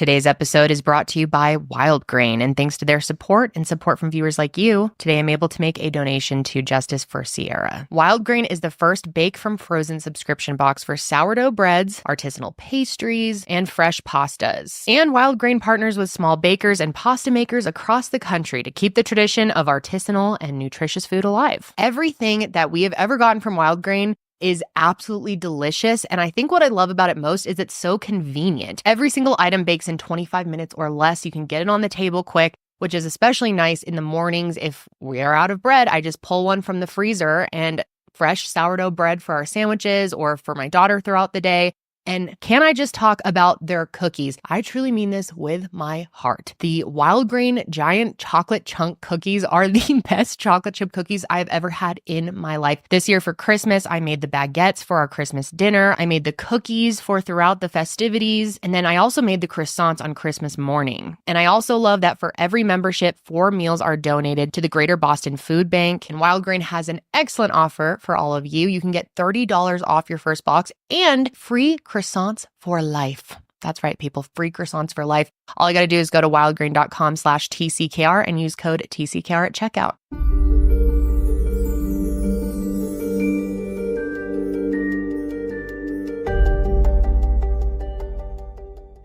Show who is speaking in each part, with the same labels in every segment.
Speaker 1: Today's episode is brought to you by Wild Grain, and thanks to their support and support from viewers like you, today I'm able to make a donation to Justice for Sierra. Wild Grain is the first bake from frozen subscription box for sourdough breads, artisanal pastries, and fresh pastas. And Wild Grain partners with small bakers and pasta makers across the country to keep the tradition of artisanal and nutritious food alive. Everything that we have ever gotten from Wild Grain is absolutely delicious, and I think what I love about it most is it's so convenient. Every single item bakes in 25 minutes or less. You can get it on the table quick, which is especially nice in the mornings. If we are out of bread, I just pull one from the freezer and fresh sourdough bread for our sandwiches or for my daughter throughout the day. And can I just talk about their cookies? I truly mean this with my heart. The Wild Grain Giant Chocolate Chunk Cookies are the best chocolate chip cookies I've ever had in my life. This year for Christmas, I made the baguettes for our Christmas dinner. I made the cookies for throughout the festivities. And then I also made the croissants on Christmas morning. And I also love that for every membership, 4 meals are donated to the Greater Boston Food Bank. And Wild Grain has an excellent offer for all of you. You can get $30 off your first box and free croissants for life. That's right, people. Free croissants for life. All you got to do is go to wildgrain.com/TCKR and use code TCKR at checkout.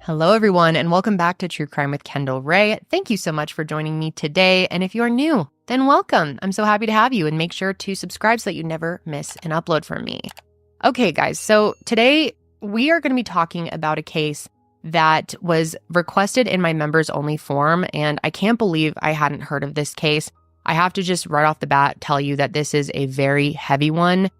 Speaker 1: Hello, everyone, and welcome back to True Crime with Kendall Rae. Thank you so much for joining me today. And if you are new, then welcome. I'm so happy to have you, and make sure to subscribe so that you never miss an upload from me. Okay, guys, so today we are going to be talking about a case that was requested in my members only form, and I can't believe I hadn't heard of this case. I have to just right off the bat tell you that this is a very heavy one,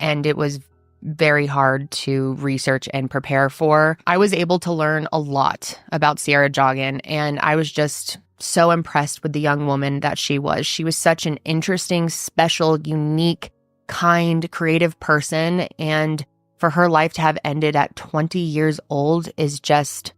Speaker 1: and it was very hard to research and prepare for. I was able to learn a lot about Sierah Joughin, and I was just so impressed with the young woman that she was. She was such an interesting, special, unique, kind, creative person, and for her life to have ended at 20 years old is just,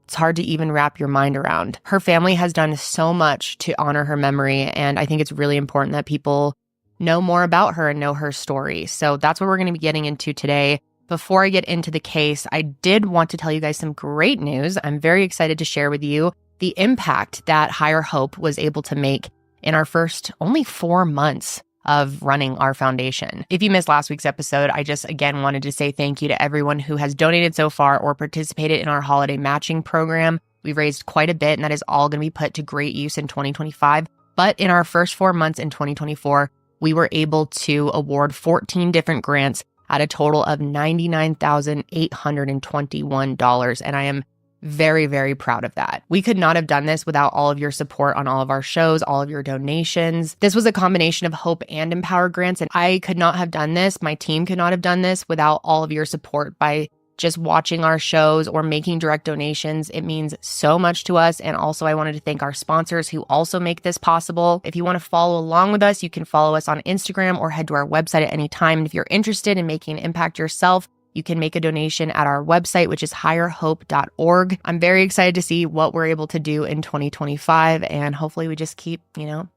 Speaker 1: it's hard to even wrap your mind around. Her family has done so much to honor her memory, and I think it's really important that people know more about her and know her story. So that's what we're going to be getting into today. Before I get into the case, I did want to tell you guys some great news. I'm very excited to share with you the impact that Higher Hope was able to make in our first only 4 months of running our foundation. If you missed last week's episode, I just again wanted to say thank you to everyone who has donated so far or participated in our holiday matching program. We've raised quite a bit, and that is all going to be put to great use in 2025. But in our first 4 months in 2024, we were able to award 14 different grants at a total of $99,821, and I am very, very proud of that. We could not have done this without all of your support on all of our shows, all of your donations. This was a combination of Hope and Empower grants, and I could not have done this. My team could not have done this without all of your support by just watching our shows or making direct donations. It means so much to us. And also, I wanted to thank our sponsors who also make this possible. If you want to follow along with us, you can follow us on Instagram or head to our website at any time. And if you're interested in making an impact yourself, you can make a donation at our website, which is higherhope.org. I'm very excited to see what we're able to do in 2025, and hopefully we just keep,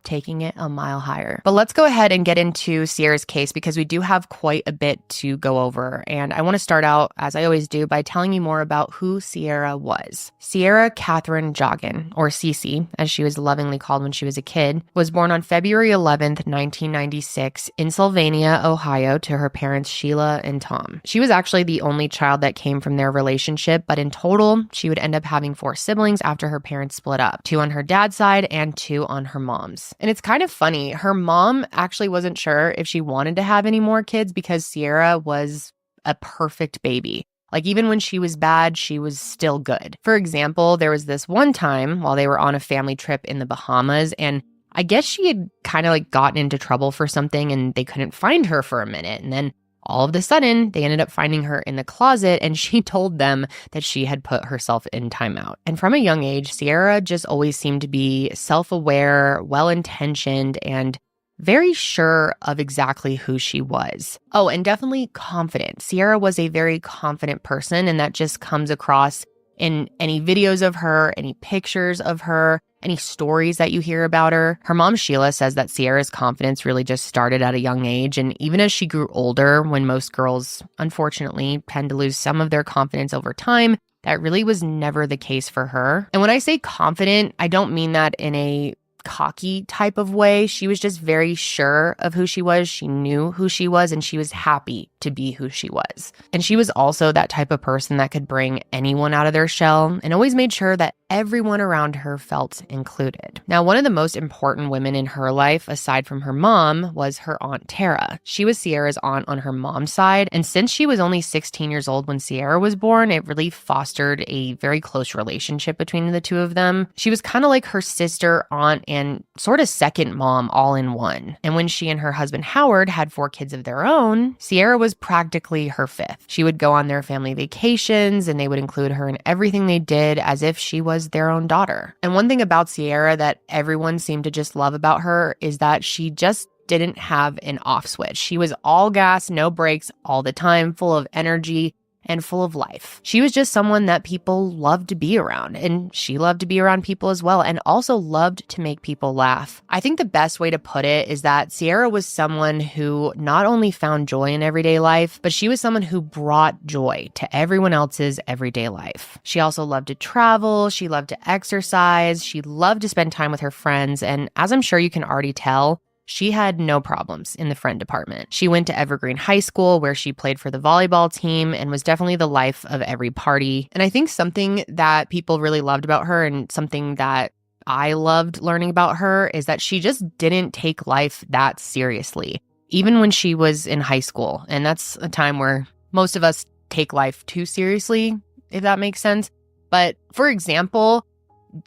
Speaker 1: taking it a mile higher. But let's go ahead and get into Sierra's case because we do have quite a bit to go over. And I want to start out, as I always do, by telling you more about who Sierra was. Sierah Catherine Joughin, or Cece, as she was lovingly called when she was a kid, was born on February 11th, 1996 in Sylvania, Ohio, to her parents Sheila and Tom. She was actually the only child that came from their relationship, but in total, she would end up having 4 siblings after her parents split up, 2 on her dad's side and 2 on her mom's. And it's kind of funny, her mom actually wasn't sure if she wanted to have any more kids because Sierra was a perfect baby. Like, even when she was bad, she was still good. For example, there was this one time while they were on a family trip in the Bahamas, and I guess she had kind of gotten into trouble for something and they couldn't find her for a minute. And then all of a sudden, they ended up finding her in the closet, and she told them that she had put herself in timeout. And from a young age, Sierra just always seemed to be self-aware, well-intentioned, and very sure of exactly who she was. Oh, and definitely confident. Sierra was a very confident person, and that just comes across in any videos of her, any pictures of her, any stories that you hear about her. Her mom, Sheila, says that Sierra's confidence really just started at a young age. And even as she grew older, when most girls, unfortunately, tend to lose some of their confidence over time, That really was never the case for her. And when I say confident, I don't mean that in a cocky type of way. She was just very sure of who she was. She knew who she was, and she was happy to be who she was. And she was also that type of person that could bring anyone out of their shell and always made sure that everyone around her felt included. Now, one of the most important women in her life, aside from her mom, was her Aunt Tara. She was Sierra's aunt on her mom's side, and since she was only 16 years old when Sierra was born, it really fostered a very close relationship between the two of them. She was kind of like her sister, aunt, and sort of second mom all in one. And when she and her husband Howard had 4 kids of their own, Sierra was practically her 5th. She would go on their family vacations, and they would include her in everything they did as if she was their own daughter. And one thing about Sierra that everyone seemed to just love about her is that she just didn't have an off switch. She was all gas, no brakes, all the time, full of energy and full of life. She was just someone that people loved to be around, and she loved to be around people as well, and also loved to make people laugh. I think the best way to put it is that Sierra was someone who not only found joy in everyday life, but she was someone who brought joy to everyone else's everyday life. She also loved to travel, she loved to exercise, she loved to spend time with her friends, and as I'm sure you can already tell, she had no problems in the friend department. She went to Evergreen High School, where she played for the volleyball team and was definitely the life of every party. And I think something that people really loved about her, and something that I loved learning about her, is that she just didn't take life that seriously, even when she was in high school. And that's a time where most of us take life too seriously, if that makes sense. But for example,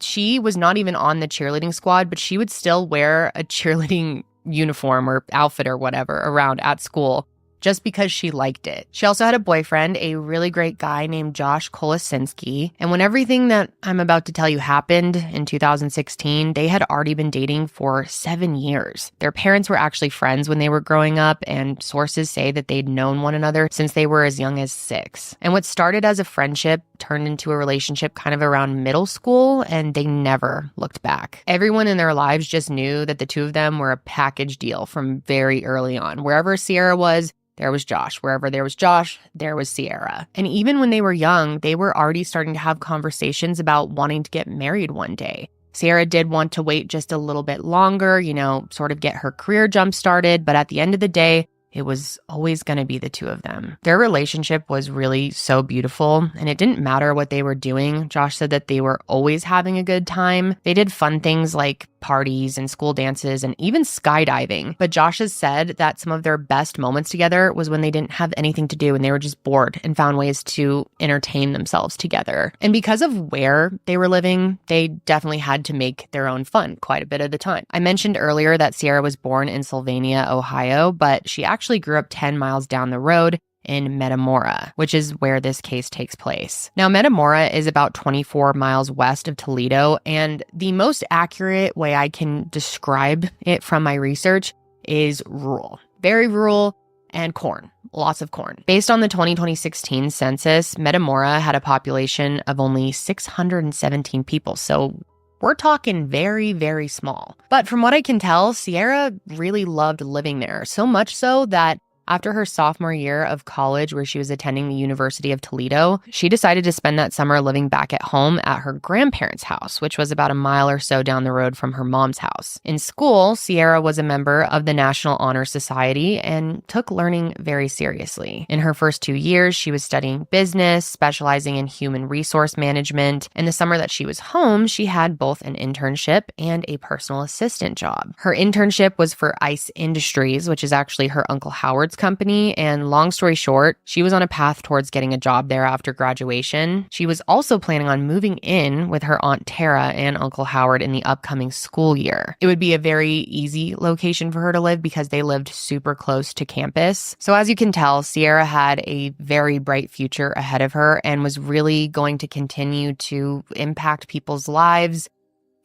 Speaker 1: she was not even on the cheerleading squad, but she would still wear a cheerleading uniform or outfit or whatever around at school just because she liked it. She also had a boyfriend, a really great guy named Josh Kolosinski. And when everything that I'm about to tell you happened in 2016, they had already been dating for 7 years. Their parents were actually friends when they were growing up, and sources say that they'd known one another since they were as young as 6. And what started as a friendship turned into a relationship kind of around middle school, and they never looked back. Everyone in their lives just knew that the two of them were a package deal from very early on. Wherever Sierra was, there was Josh. Wherever there was Josh, there was Sierra. And even when they were young, they were already starting to have conversations about wanting to get married one day. Sierra did want to wait just a little bit longer, sort of get her career jump started. But at the end of the day, it was always going to be the two of them. Their relationship was really so beautiful, and it didn't matter what they were doing. Josh said that they were always having a good time. They did fun things like parties and school dances and even skydiving. But Josh has said that some of their best moments together was when they didn't have anything to do and they were just bored and found ways to entertain themselves together. And because of where they were living, they definitely had to make their own fun quite a bit of the time. I mentioned earlier that Sierra was born in Sylvania, Ohio, but she actually grew up 10 miles down the road in Metamora, which is where this case takes place. Now, Metamora is about 24 miles west of Toledo, and the most accurate way I can describe it from my research is rural. Very rural, and corn. Lots of corn. Based on the 2016 census, Metamora had a population of only 617 people, so we're talking very, very small. But from what I can tell, Sierra really loved living there, so much so that after her sophomore year of college, where she was attending the University of Toledo, she decided to spend that summer living back at home at her grandparents' house, which was about a mile or so down the road from her mom's house. In school, Sierra was a member of the National Honor Society and took learning very seriously. In her first 2 years, she was studying business, specializing in human resource management. And the summer that she was home, she had both an internship and a personal assistant job. Her internship was for Ice Industries, which is actually her Uncle Howard's company, and long story short, she was on a path towards getting a job there after graduation. She was also planning on moving in with her Aunt Tara and Uncle Howard in the upcoming school year. It would be a very easy location for her to live because they lived super close to campus. So as you can tell, Sierra had a very bright future ahead of her and was really going to continue to impact people's lives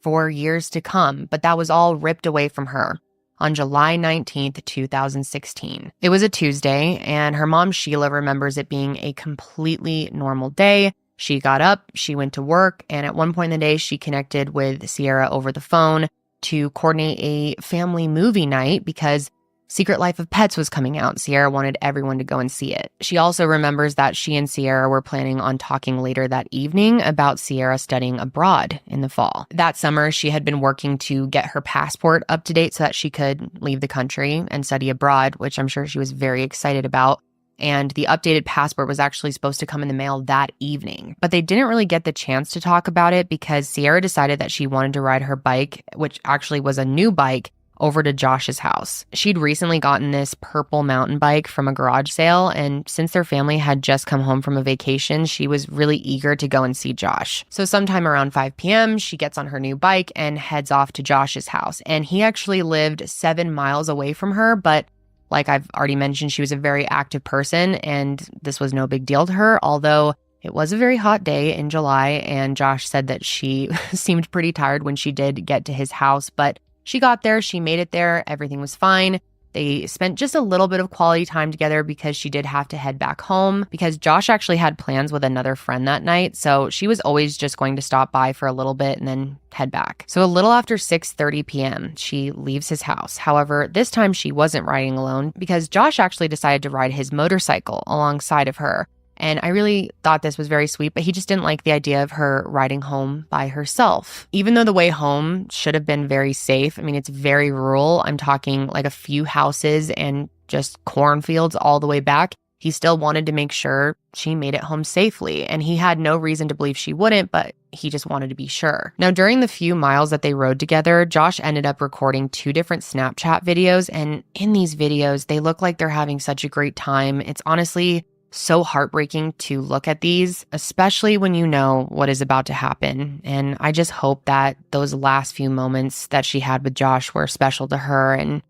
Speaker 1: for years to come, but that was all ripped away from her on July 19th, 2016. It was a Tuesday, and her mom, Sheila, remembers it being a completely normal day. She got up, she went to work, and at one point in the day, she connected with Sierra over the phone to coordinate a family movie night because Secret Life of Pets was coming out. Sierra wanted everyone to go and see it. She also remembers that she and Sierra were planning on talking later that evening about Sierra studying abroad in the fall. That summer, she had been working to get her passport up to date so that she could leave the country and study abroad, which I'm sure she was very excited about. And the updated passport was actually supposed to come in the mail that evening. But they didn't really get the chance to talk about it because Sierra decided that she wanted to ride her bike, which actually was a new bike, over to Josh's house. She'd recently gotten this purple mountain bike from a garage sale, and since their family had just come home from a vacation, she was really eager to go and see Josh. So sometime around 5 p.m., she gets on her new bike and heads off to Josh's house. And he actually lived 7 miles away from her, but like I've already mentioned, she was a very active person, and this was no big deal to her, although it was a very hot day in July, and Josh said that she seemed pretty tired when she did get to his house, but she got there, she made it there, everything was fine. They spent just a little bit of quality time together because she did have to head back home because Josh actually had plans with another friend that night. So she was always just going to stop by for a little bit and then head back. So a little after 6:30 p.m., she leaves his house. However, this time she wasn't riding alone because Josh actually decided to ride his motorcycle alongside of her. And I really thought this was very sweet, but he just didn't like the idea of her riding home by herself. Even though the way home should have been very safe, I mean, it's very rural. I'm talking like a few houses and just cornfields all the way back. He still wanted to make sure she made it home safely, and he had no reason to believe she wouldn't, but he just wanted to be sure. Now, during the few miles that they rode together, Josh ended up recording 2 different Snapchat videos, and in these videos, they look like they're having such a great time. It's honestly so heartbreaking to look at these, especially when you know what is about to happen. And I just hope that those last few moments that she had with Josh were special to her and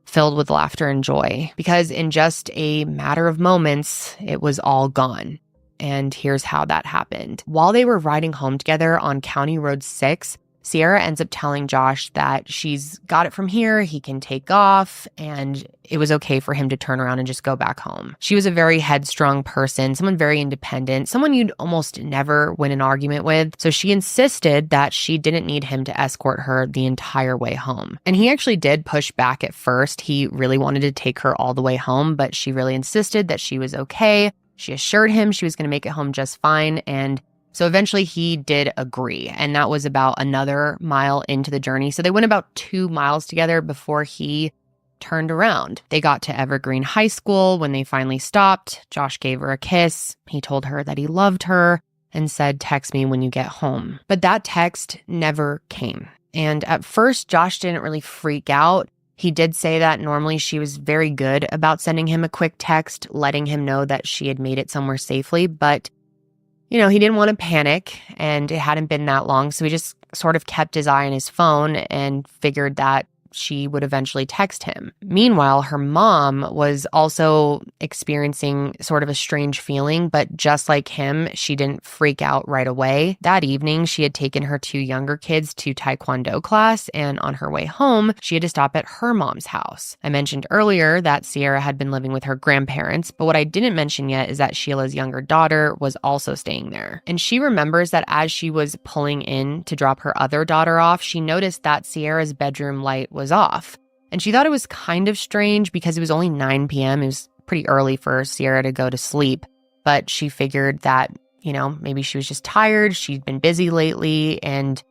Speaker 1: filled with laughter and joy, because in just a matter of moments, it was all gone. And here's how that happened. While they were riding home together on County Road 6, Sierra ends up telling Josh that she's got it from here, he can take off, and it was okay for him to turn around and just go back home. She was a very headstrong person, someone very independent, someone you'd almost never win an argument with. So she insisted that she didn't need him to escort her the entire way home. And he actually did push back at first. He really wanted to take her all the way home, but she really insisted that she was okay. She assured him she was going to make it home just fine, and so eventually he did agree, and that was about another mile into the journey. So they went about 2 miles together before he turned around. They got to Evergreen High School. When they finally stopped, Josh gave her a kiss. He told her that he loved her and said, "Text me when you get home." But that text never came. And at first, Josh didn't really freak out. He did say that normally she was very good about sending him a quick text, letting him know that she had made it somewhere safely, but he didn't want to panic, and it hadn't been that long, so he just sort of kept his eye on his phone and figured that she would eventually text him. Meanwhile, her mom was also experiencing sort of a strange feeling, but just like him, she didn't freak out right away. That evening, she had taken her 2 younger kids to Taekwondo class, and on her way home, she had to stop at her mom's house. I mentioned earlier that Sierra had been living with her grandparents, but what I didn't mention yet is that Sheila's younger daughter was also staying there. And she remembers that as she was pulling in to drop her other daughter off, she noticed that Sierra's bedroom light was off. And she thought it was kind of strange because it was only 9 p.m. It was pretty early for Sierra to go to sleep. But she figured that, maybe she was just tired. She'd been busy lately and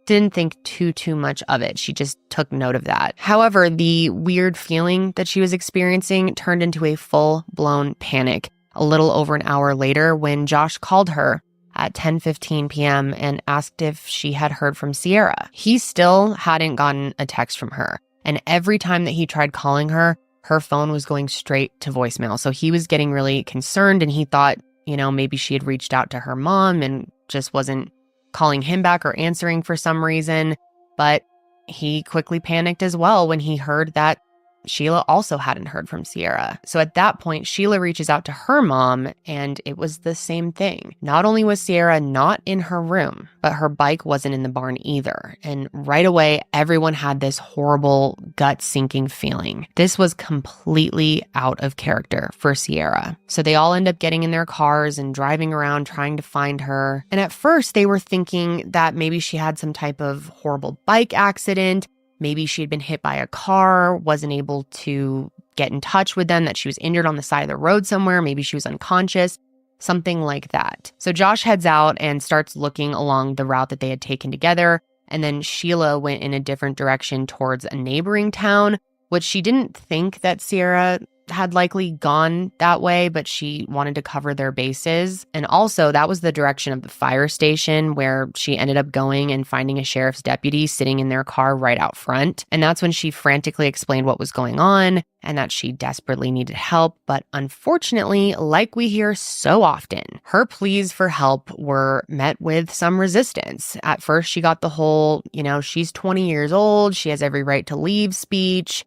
Speaker 1: didn't think too much of it. She just took note of that. However, the weird feeling that she was experiencing turned into a full-blown panic a little over an hour later when Josh called her at 10:15 p.m. and asked if she had heard from Sierra. He still hadn't gotten a text from her. And every time that he tried calling her, her phone was going straight to voicemail. So he was getting really concerned, and he thought, maybe she had reached out to her mom and just wasn't calling him back or answering for some reason. But he quickly panicked as well when he heard that Sheila also hadn't heard from Sierra. So at that point, Sheila reaches out to her mom, and it was the same thing. Not only was Sierra not in her room, but her bike wasn't in the barn either. And right away, everyone had this horrible gut-sinking feeling. This was completely out of character for Sierra. So they all end up getting in their cars and driving around trying to find her. And at first, they were thinking that maybe she had some type of horrible bike accident. maybe she had been hit by a car, wasn't able to get in touch with them, that she was injured on the side of the road somewhere. Maybe she was unconscious, something like that. So Josh heads out and starts looking along the route that they had taken together. And then Sheila went in a different direction towards a neighboring town, which she didn't think that Sierra had likely gone that way, but she wanted to cover their bases. And also, that was the direction of the fire station where she ended up going and finding a sheriff's deputy sitting in their car right out front. And that's when she frantically explained what was going on and that she desperately needed help. But unfortunately, like we hear so often, her pleas for help were met with some resistance. At first, she got the whole, she's 20 years old, she has every right to leave speech.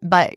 Speaker 1: But,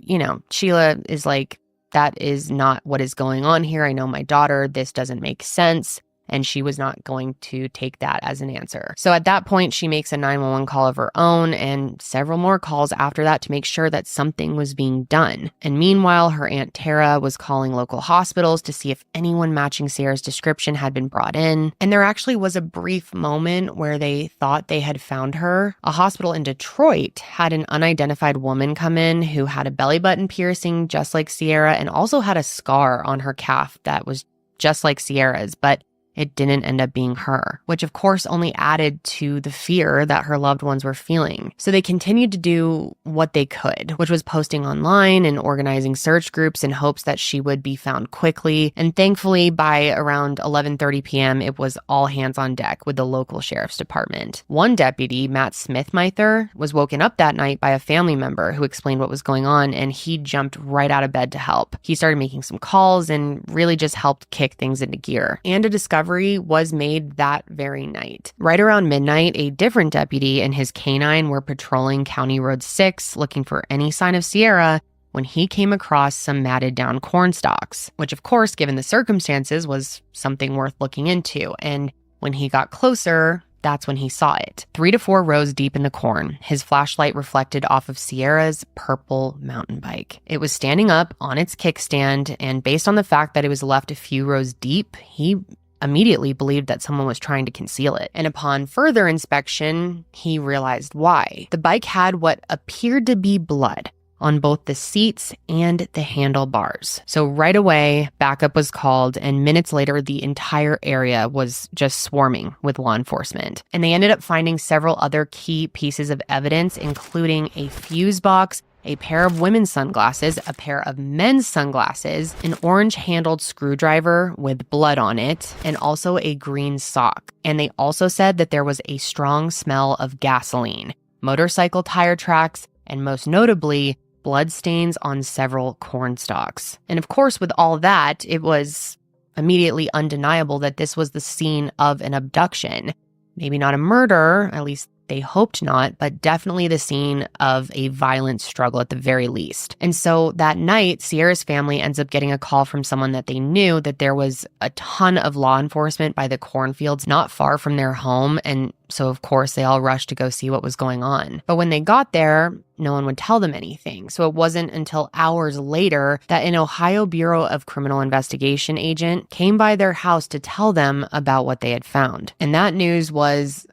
Speaker 1: Sheila is like, that is not what is going on here. I know my daughter. This doesn't make sense. And she was not going to take that as an answer. So at that point, she makes a 911 call of her own and several more calls after that to make sure that something was being done. And meanwhile, her Aunt Tara was calling local hospitals to see if anyone matching Sierra's description had been brought in. And there actually was a brief moment where they thought they had found her. A hospital in Detroit had an unidentified woman come in who had a belly button piercing just like Sierra and also had a scar on her calf that was just like Sierra's, but it didn't end up being her, which of course only added to the fear that her loved ones were feeling. So they continued to do what they could, which was posting online and organizing search groups in hopes that she would be found quickly. And thankfully, by around 11:30 p.m., it was all hands on deck with the local sheriff's department. One deputy, Matt Smithmither, was woken up that night by a family member who explained what was going on, and he jumped right out of bed to help. He started making some calls and really just helped kick things into gear. And a discovery was made that very night. Right around midnight, a different deputy and his canine were patrolling County Road 6 looking for any sign of Sierra when he came across some matted down corn stalks, which of course, given the circumstances, was something worth looking into. And when he got closer, that's when he saw it. 3 to 4 rows deep in the corn, his flashlight reflected off of Sierra's purple mountain bike. It was standing up on its kickstand, and based on the fact that it was left a few rows deep, he immediately believed that someone was trying to conceal it. And upon further inspection, he realized why. The bike had what appeared to be blood on both the seats and the handlebars. So right away, backup was called, and minutes later, the entire area was just swarming with law enforcement. And they ended up finding several other key pieces of evidence, including a fuse box, a pair of women's sunglasses, a pair of men's sunglasses, an orange-handled screwdriver with blood on it, and also a green sock. And they also said that there was a strong smell of gasoline, motorcycle tire tracks, and most notably, blood stains on several corn stalks. And of course, with all that, it was immediately undeniable that this was the scene of an abduction. Maybe not a murder, at least they hoped not, but definitely the scene of a violent struggle at the very least. And so that night, Sierra's family ends up getting a call from someone that they knew that there was a ton of law enforcement by the cornfields not far from their home. And so, of course, they all rushed to go see what was going on. But when they got there, no one would tell them anything. So it wasn't until hours later that an Ohio Bureau of Criminal Investigation agent came by their house to tell them about what they had found. And that news was,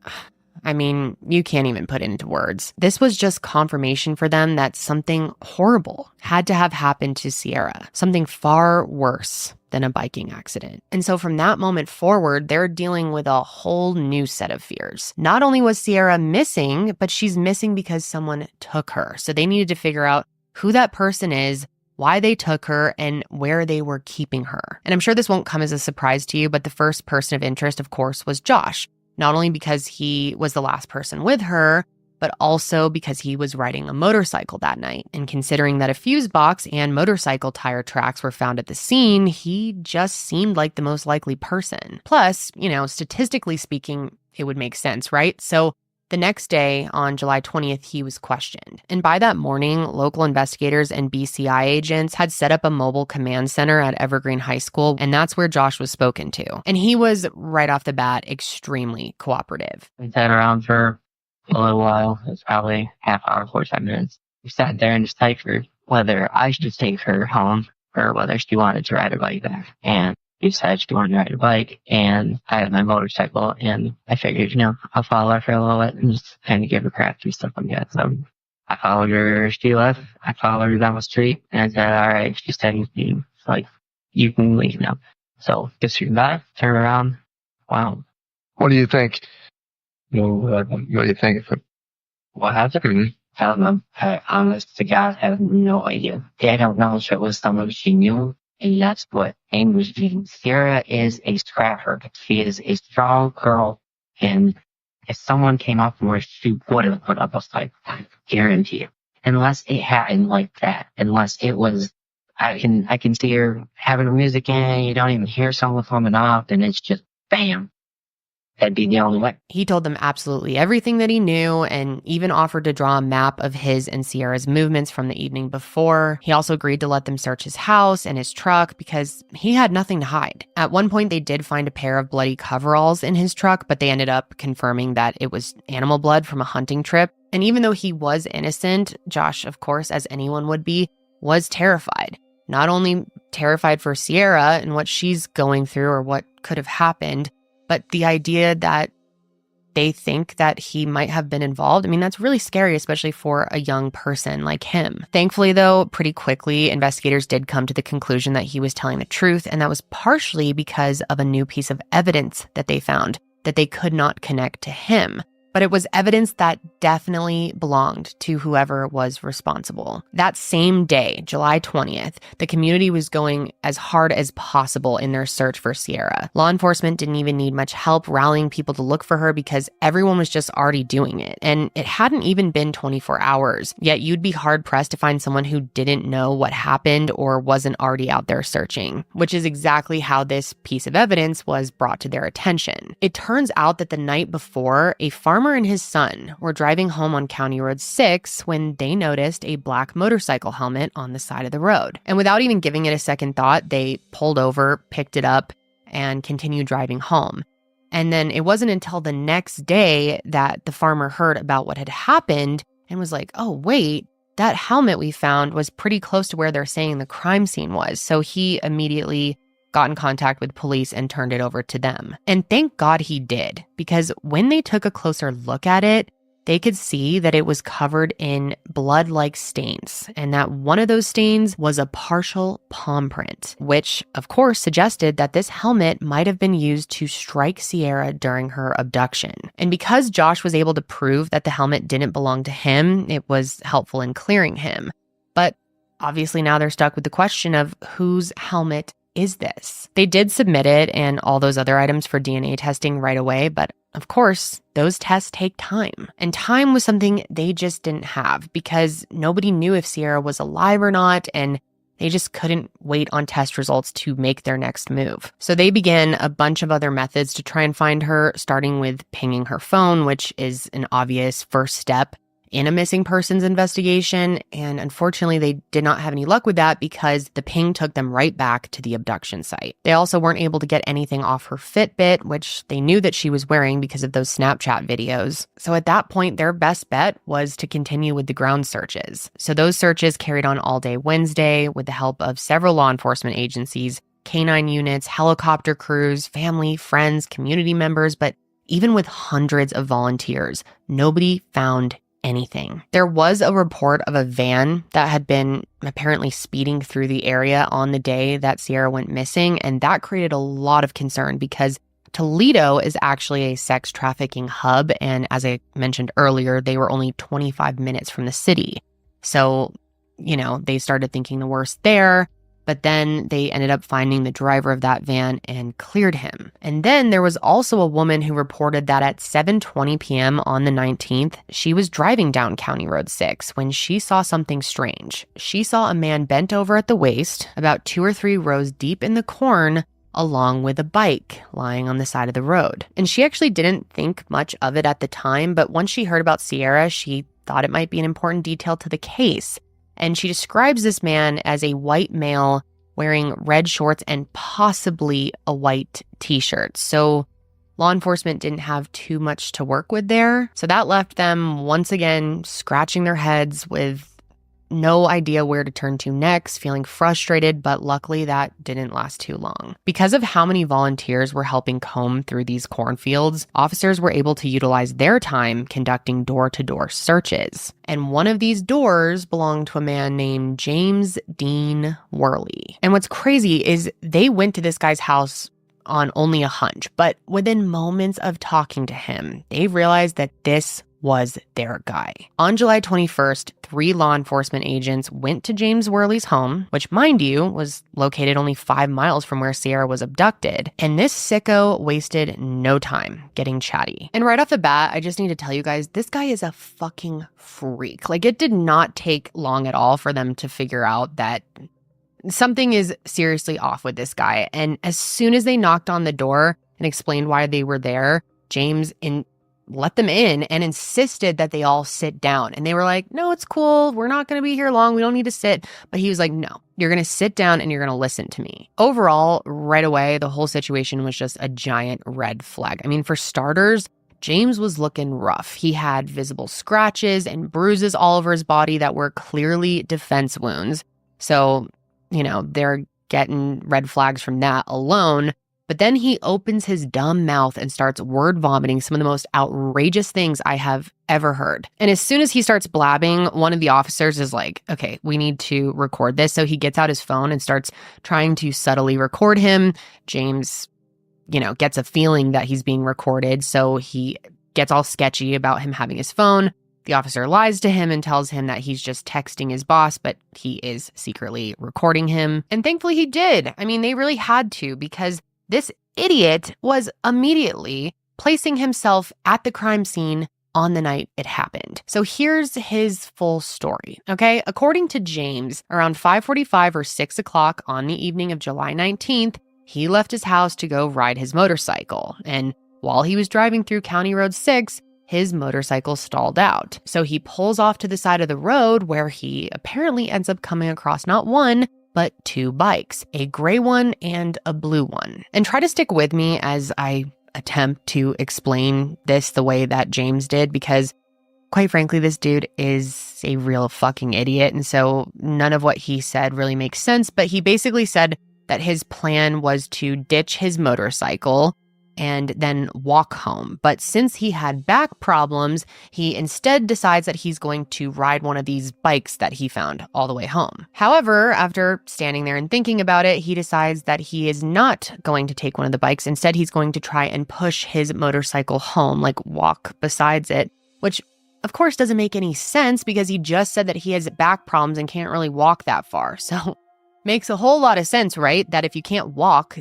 Speaker 1: you can't even put it into words. This was just confirmation for them that something horrible had to have happened to Sierra, something far worse than a biking accident. And so from that moment forward, they're dealing with a whole new set of fears. Not only was Sierra missing, but she's missing because someone took her. So they needed to figure out who that person is, why they took her, and where they were keeping her. And I'm sure this won't come as a surprise to you, but the first person of interest, of course, was Josh. Not only because he was the last person with her, but also because he was riding a motorcycle that night. And considering that a fuse box and motorcycle tire tracks were found at the scene, he just seemed like the most likely person. Plus, statistically speaking, it would make sense, right? So the next day, on July 20th, he was questioned. And by that morning, local investigators and BCI agents had set up a mobile command center at Evergreen High School, and that's where Josh was spoken to. And he was, right off the bat, extremely cooperative.
Speaker 2: We sat around for a little while. It was probably half hour, 45 minutes. We sat there and deciphered whether I should take her home or whether she wanted to ride her bike back. And she said she wanted to ride a bike, and I had my motorcycle, and I figured, I'll follow her for a little bit and just kind of give her crap and stuff like that. So I followed her. She left. I followed her down the street, and I said, "All right." She said, "You can leave now." So just through that, turn around. Wow.
Speaker 3: What do you think?
Speaker 2: What
Speaker 3: What do you think?
Speaker 2: happened? I don't know. I honest to God have no idea. I don't know if it was someone she knew. And that's what angers me. Sierra is a scrapper. She is a strong girl. And if someone came up for her, she would have put up a fight. I guarantee it. Unless it happened like that. Unless it was, I can see her having her music in, you don't even hear someone coming off, and it's just bam. That'd be the only way.
Speaker 1: He told them absolutely everything that he knew and even offered to draw a map of his and Sierra's movements from the evening before. He also agreed to let them search his house and his truck because he had nothing to hide. At one point, they did find a pair of bloody coveralls in his truck, but they ended up confirming that it was animal blood from a hunting trip. And even though he was innocent, Josh, of course, as anyone would be, was terrified. Not only terrified for Sierra and what she's going through or what could have happened, but the idea that they think that he might have been involved, I mean, that's really scary, especially for a young person like him. Thankfully, though, pretty quickly, investigators did come to the conclusion that he was telling the truth, and that was partially because of a new piece of evidence that they found that they could not connect to him. But it was evidence that definitely belonged to whoever was responsible. That same day, July 20th, the community was going as hard as possible in their search for Sierra. Law enforcement didn't even need much help rallying people to look for her because everyone was just already doing it. And it hadn't even been 24 hours. Yet you'd be hard-pressed to find someone who didn't know what happened or wasn't already out there searching, which is exactly how this piece of evidence was brought to their attention. It turns out that the night before, a farmer and his son were driving home on County Road 6 when they noticed a black motorcycle helmet on the side of the road. And without even giving it a second thought, they pulled over, picked it up, and continued driving home. And then it wasn't until the next day that the farmer heard about what had happened and was like, oh, wait, that helmet we found was pretty close to where they're saying the crime scene was. So he immediately got in contact with police and turned it over to them. And thank God he did, because when they took a closer look at it, they could see that it was covered in blood-like stains, and that one of those stains was a partial palm print, which of course suggested that this helmet might have been used to strike Sierra during her abduction. And because Josh was able to prove that the helmet didn't belong to him, it was helpful in clearing him. But obviously now they're stuck with the question of whose helmet is this? They did submit it and all those other items for DNA testing right away, but of course, those tests take time. And time was something they just didn't have because nobody knew if Sierra was alive or not, and they just couldn't wait on test results to make their next move. So they began a bunch of other methods to try and find her, starting with pinging her phone, which is an obvious first step in a missing persons investigation, and unfortunately they did not have any luck with that because the ping took them right back to the abduction site. They also weren't able to get anything off her Fitbit, which they knew that she was wearing because of those Snapchat videos. So at that point, their best bet was to continue with the ground searches. So those searches carried on all day Wednesday with the help of several law enforcement agencies, canine units, helicopter crews, family, friends, community members, but even with hundreds of volunteers, nobody found anything. There was a report of a van that had been apparently speeding through the area on the day that Sierra went missing, and that created a lot of concern because Toledo is actually a sex trafficking hub, and as I mentioned earlier, they were only 25 minutes from the city. So, they started thinking the worst there. But then they ended up finding the driver of that van and cleared him. And then there was also a woman who reported that at 7:20 p.m. on the 19th, she was driving down County Road 6 when she saw something strange. She saw a man bent over at the waist, about 2 or 3 rows deep in the corn, along with a bike lying on the side of the road. And she actually didn't think much of it at the time, but once she heard about Sierra, she thought it might be an important detail to the case. And she describes this man as a white male wearing red shorts and possibly a white t-shirt. So law enforcement didn't have too much to work with there. So that left them once again scratching their heads with no idea where to turn to next, feeling frustrated, but luckily that didn't last too long. Because of how many volunteers were helping comb through these cornfields, officers were able to utilize their time conducting door-to-door searches. And one of these doors belonged to a man named James Dean Worley. And what's crazy is they went to this guy's house on only a hunch, but within moments of talking to him, they realized that this was their guy. On July 21st, 3 law enforcement agents went to James Worley's home, which, mind you, was located only 5 miles from where Sierra was abducted. And this sicko wasted no time getting chatty. And right off the bat, I just need to tell you guys, this guy is a fucking freak. Like, it did not take long at all for them to figure out that something is seriously off with this guy. And as soon as they knocked on the door and explained why they were there, James let them in and insisted that they all sit down. And they were like, no, it's cool. We're not going to be here long. We don't need to sit. But he was like, no, you're going to sit down and you're going to listen to me. Overall, right away, the whole situation was just a giant red flag. I mean, for starters, James was looking rough. He had visible scratches and bruises all over his body that were clearly defense wounds. So, they're getting red flags from that alone. But then he opens his dumb mouth and starts word vomiting some of the most outrageous things I have ever heard. And as soon as he starts blabbing, one of the officers is like, okay, we need to record this. So he gets out his phone and starts trying to subtly record him. James, gets a feeling that he's being recorded. So he gets all sketchy about him having his phone. The officer lies to him and tells him that he's just texting his boss, but he is secretly recording him. And thankfully he did. I mean, they really had to, because this idiot was immediately placing himself at the crime scene on the night it happened. So here's his full story, okay? According to James, around 5:45 or 6 o'clock on the evening of July 19th, he left his house to go ride his motorcycle. And while he was driving through County Road 6, his motorcycle stalled out. So he pulls off to the side of the road where he apparently ends up coming across not one, but 2 bikes, a gray one and a blue one. And try to stick with me as I attempt to explain this the way that James did, because quite frankly, this dude is a real fucking idiot. And so none of what he said really makes sense. But he basically said that his plan was to ditch his motorcycle and then walk home. But since he had back problems, he instead decides that he's going to ride one of these bikes that he found all the way home. However, after standing there and thinking about it, he decides that he is not going to take one of the bikes. Instead, he's going to try and push his motorcycle home, like walk besides it, which of course doesn't make any sense because he just said that he has back problems and can't really walk that far. So makes a whole lot of sense, right? That if you can't walk,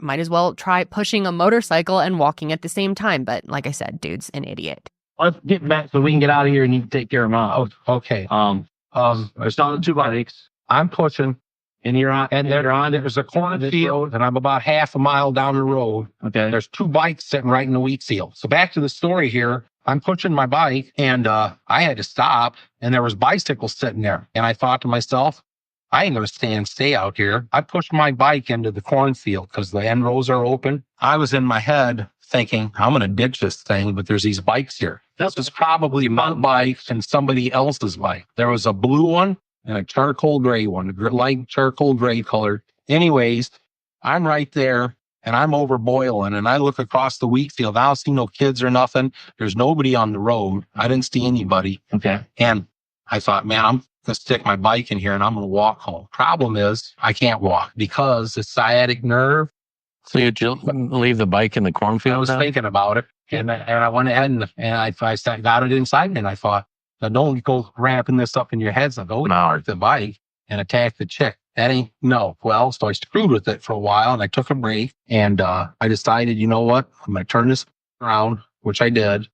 Speaker 1: might as well try pushing a motorcycle and walking at the same time. But like I said, dude's an idiot.
Speaker 4: Let's get back so we can get out of here and you can take care of mine.
Speaker 3: Oh, okay.
Speaker 4: There's not 2 bikes.
Speaker 3: I'm pushing,
Speaker 4: And you're on.
Speaker 3: and there's a cornfield, and I'm about half a mile down the road.
Speaker 4: Okay.
Speaker 3: There's 2 bikes sitting right in the wheat field. So back to the story here. I'm pushing my bike, and I had to stop, and there was bicycles sitting there. And I thought to myself, I ain't going to stay out here. I pushed my bike into the cornfield because the end rows are open. I was in my head thinking, I'm going to ditch this thing, but there's these bikes here. This was probably my bike and somebody else's bike. There was a blue one and a charcoal gray one, light charcoal gray color. Anyways, I'm right there and I'm over boiling, and I look across the wheat field. I don't see no kids or nothing. There's nobody on the road. I didn't see anybody.
Speaker 4: Okay.
Speaker 3: And I thought, man, I'm going to stick my bike in here and I'm going to walk home. Problem is, I can't walk because the sciatic nerve.
Speaker 5: So you leave the bike in the cornfield?
Speaker 3: I was thinking about it, and I went ahead and I got it inside me, and I thought, now don't go wrapping this up in your head. So go with the bike and attack the chick. That ain't, no. Well, so I screwed with it for a while, and I took a break, and I decided, you know what? I'm going to turn this around, which I did.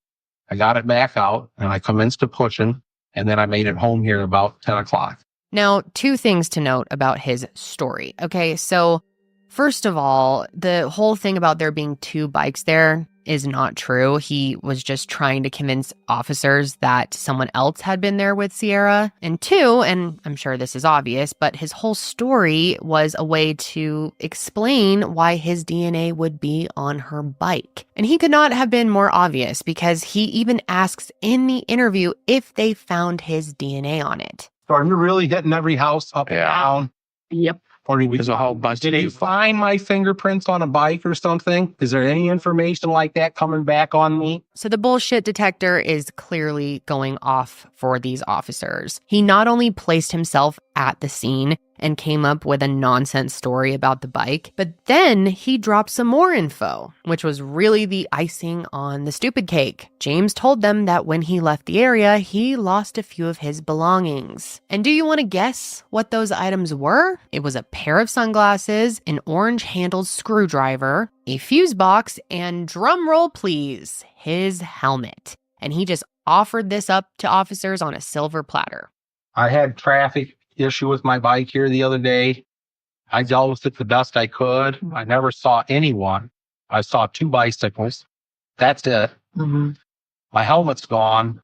Speaker 3: I got it back out, and I commenced to pushing. And then I made it home here about 10 o'clock.
Speaker 1: Now, 2 things to note about his story. Okay, so first of all, the whole thing about there being 2 bikes there is not true. He was just trying to convince officers that someone else had been there with Sierra. And 2, and I'm sure this is obvious, but his whole story was a way to explain why his DNA would be on her bike. And he could not have been more obvious because he even asks in the interview if they found his DNA on it.
Speaker 3: So are you really hitting every house up and down?
Speaker 2: Yep.
Speaker 3: Or did
Speaker 5: There's a whole bunch
Speaker 3: did
Speaker 5: of
Speaker 3: you find my fingerprints on a bike or something? Is there any information like that coming back on me?
Speaker 1: So the bullshit detector is clearly going off for these officers. He not only placed himself at the scene and came up with a nonsense story about the bike, but then he dropped some more info, which was really the icing on the stupid cake. James told them that when he left the area, he lost a few of his belongings. And do you want to guess what those items were? It was a pair of sunglasses, an orange-handled screwdriver, a fuse box, and drum roll please, his helmet. And he just offered this up to officers on a silver platter.
Speaker 3: I had traffic issue with my bike here the other day. I dealt with it the best I could. I never saw anyone. I saw 2 bicycles. That's it.
Speaker 2: Mm-hmm.
Speaker 3: My helmet's gone.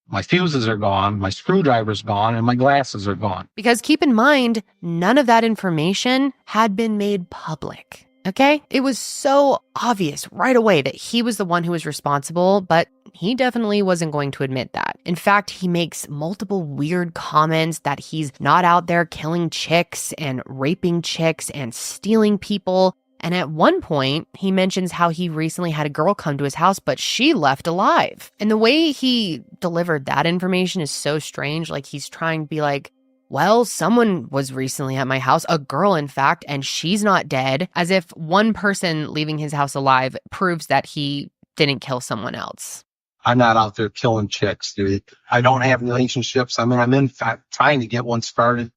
Speaker 3: My fuses are gone. My screwdriver's gone. And my glasses are gone.
Speaker 1: Because keep in mind, none of that information had been made public. Okay? It was so obvious right away that he was the one who was responsible, but he definitely wasn't going to admit that. In fact, he makes multiple weird comments that he's not out there killing chicks and raping chicks and stealing people. And at one point, he mentions how he recently had a girl come to his house, but she left alive. And the way he delivered that information is so strange. Like he's trying to be like, well, someone was recently at my house, a girl, in fact, and she's not dead, as if one person leaving his house alive proves that he didn't kill someone else.
Speaker 3: I'm not out there killing chicks, dude. I don't have relationships. I mean, I'm in fact trying to get one started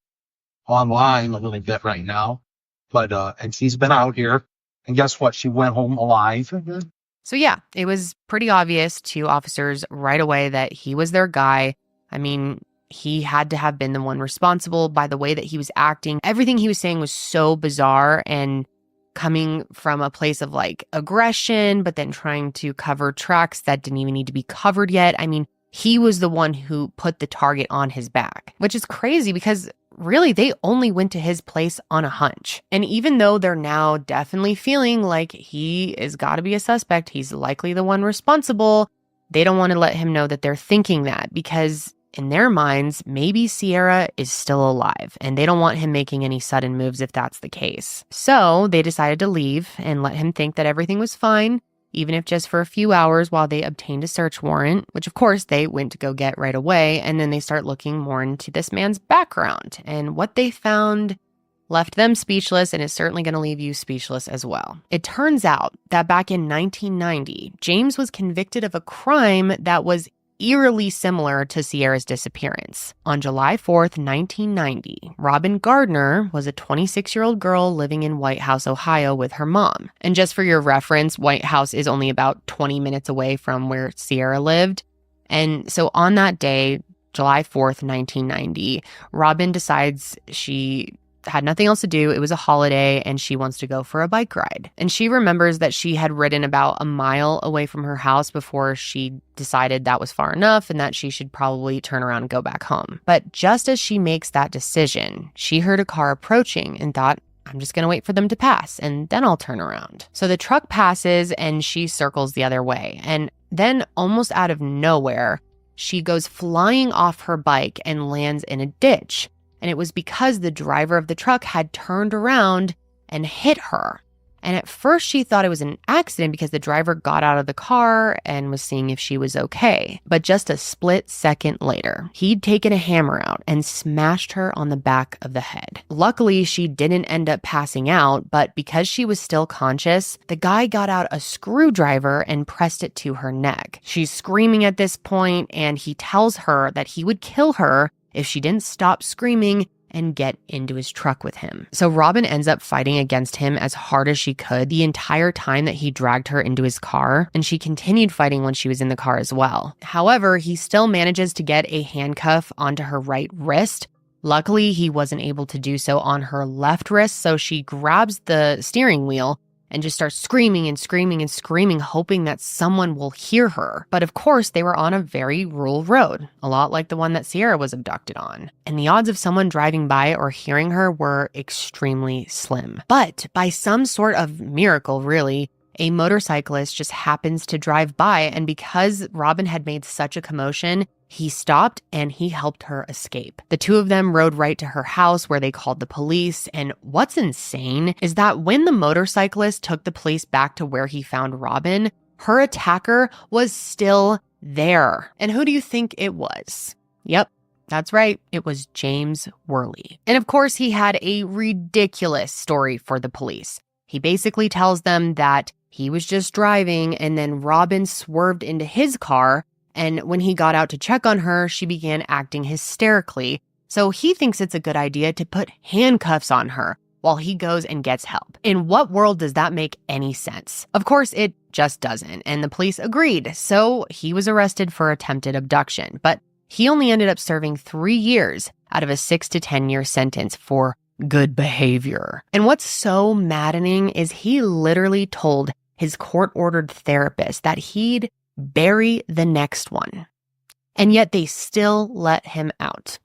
Speaker 3: online a little bit right now. But, and she's been out here. And guess what? She went home alive.
Speaker 1: So yeah, it was pretty obvious to officers right away that he was their guy. I mean, he had to have been the one responsible by the way that he was acting. Everything he was saying was so bizarre and coming from a place of like aggression, but then trying to cover tracks that didn't even need to be covered yet. I mean, he was the one who put the target on his back, which is crazy because really they only went to his place on a hunch. And even though they're now definitely feeling like he is got to be a suspect, he's likely the one responsible, they don't want to let him know that they're thinking that because in their minds, maybe Sierra is still alive and they don't want him making any sudden moves if that's the case. So they decided to leave and let him think that everything was fine, even if just for a few hours while they obtained a search warrant, which of course they went to go get right away. And then they start looking more into this man's background, and what they found left them speechless and is certainly going to leave you speechless as well. It turns out that back in 1990, James was convicted of a crime that was eerily similar to Sierra's disappearance. On July 4th, 1990, Robin Gardner was a 26-year-old girl living in White House, Ohio with her mom. And just for your reference, White House is only about 20 minutes away from where Sierra lived. And so on that day, July 4th, 1990, Robin decides she had nothing else to do. It was a holiday and she wants to go for a bike ride. And she remembers that she had ridden about a mile away from her house before she decided that was far enough and that she should probably turn around and go back home. But just as she makes that decision, she heard a car approaching and thought, I'm just going to wait for them to pass and then I'll turn around. So the truck passes and she circles the other way. And then almost out of nowhere, she goes flying off her bike and lands in a ditch. And it was because the driver of the truck had turned around and hit her. And at first she thought it was an accident because the driver got out of the car and was seeing if she was okay. But just a split second later, he'd taken a hammer out and smashed her on the back of the head. Luckily, she didn't end up passing out, but because she was still conscious, the guy got out a screwdriver and pressed it to her neck. She's screaming at this point, and he tells her that he would kill her if she didn't stop screaming and get into his truck with him. So Robin ends up fighting against him as hard as she could the entire time that he dragged her into his car, and she continued fighting when she was in the car as well. However, he still manages to get a handcuff onto her right wrist. Luckily, he wasn't able to do so on her left wrist, so she grabs the steering wheel and just starts screaming and screaming and screaming, hoping that someone will hear her. But of course, they were on a very rural road, a lot like the one that Sierra was abducted on. And the odds of someone driving by or hearing her were extremely slim. But by some sort of miracle, really, a motorcyclist just happens to drive by, and because Robin had made such a commotion, he stopped and he helped her escape. The two of them rode right to her house where they called the police, and what's insane is that when the motorcyclist took the police back to where he found Robin, her attacker was still there. And who do you think it was? Yep, that's right. It was James Worley. And of course, he had a ridiculous story for the police. He basically tells them that he was just driving and then Robin swerved into his car, and when he got out to check on her, she began acting hysterically. So he thinks it's a good idea to put handcuffs on her while he goes and gets help. In what world does that make any sense? Of course, it just doesn't, and the police agreed. So he was arrested for attempted abduction, but he only ended up serving 3 years out of a 6 to 10 year sentence for good behavior. And what's so maddening is he literally told his court-ordered therapist that he'd bury the next one. And yet they still let him out.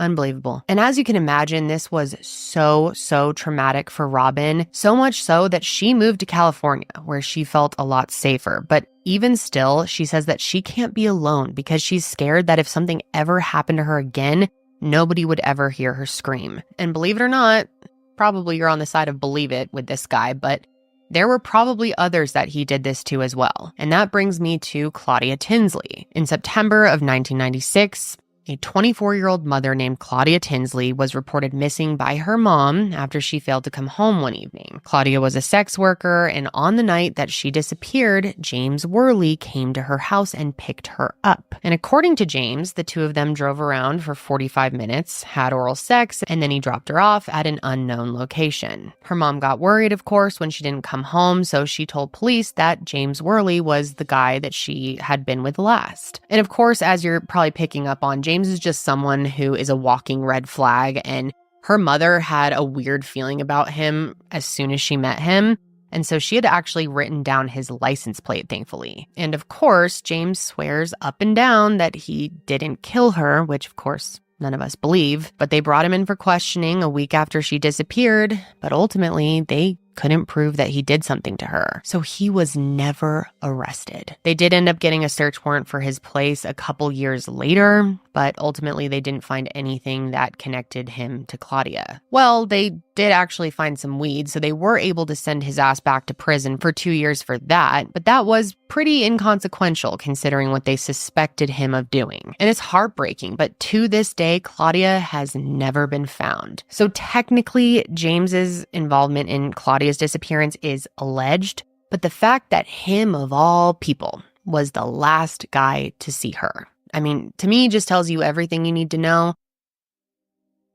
Speaker 1: Unbelievable. And as you can imagine, this was so traumatic for Robin, so much so that she moved to California, where she felt a lot safer. But even still, she says that she can't be alone because she's scared that if something ever happened to her again, nobody would ever hear her scream. And believe it or not, probably you're on the side of believe it with this guy, but there were probably others that he did this to as well. And that brings me to Claudia Tinsley. In September of 1996, a 24-year-old mother named Claudia Tinsley was reported missing by her mom after she failed to come home one evening. Claudia was a sex worker, and on the night that she disappeared, James Worley came to her house and picked her up. And according to James, the two of them drove around for 45 minutes, had oral sex, and then he dropped her off at an unknown location. Her mom got worried, of course, when she didn't come home, so she told police that James Worley was the guy that she had been with last. And of course, as you're probably picking up on, James is just someone who is a walking red flag, and her mother had a weird feeling about him as soon as she met him, and so she had actually written down his license plate, thankfully. And of course, James swears up and down that he didn't kill her, which of course none of us believe, but they brought him in for questioning a week after she disappeared, but ultimately they couldn't prove that he did something to her. So he was never arrested. They did end up getting a search warrant for his place a couple years later, but ultimately they didn't find anything that connected him to Claudia. Well, they did actually find some weed, so they were able to send his ass back to prison for 2 years for that, but that was pretty inconsequential considering what they suspected him of doing. And it's heartbreaking, but to this day, Claudia has never been found. So technically, James's involvement in Claudia's disappearance is alleged, but the fact that him of all people was the last guy to see her, I mean, to me, just tells you everything you need to know.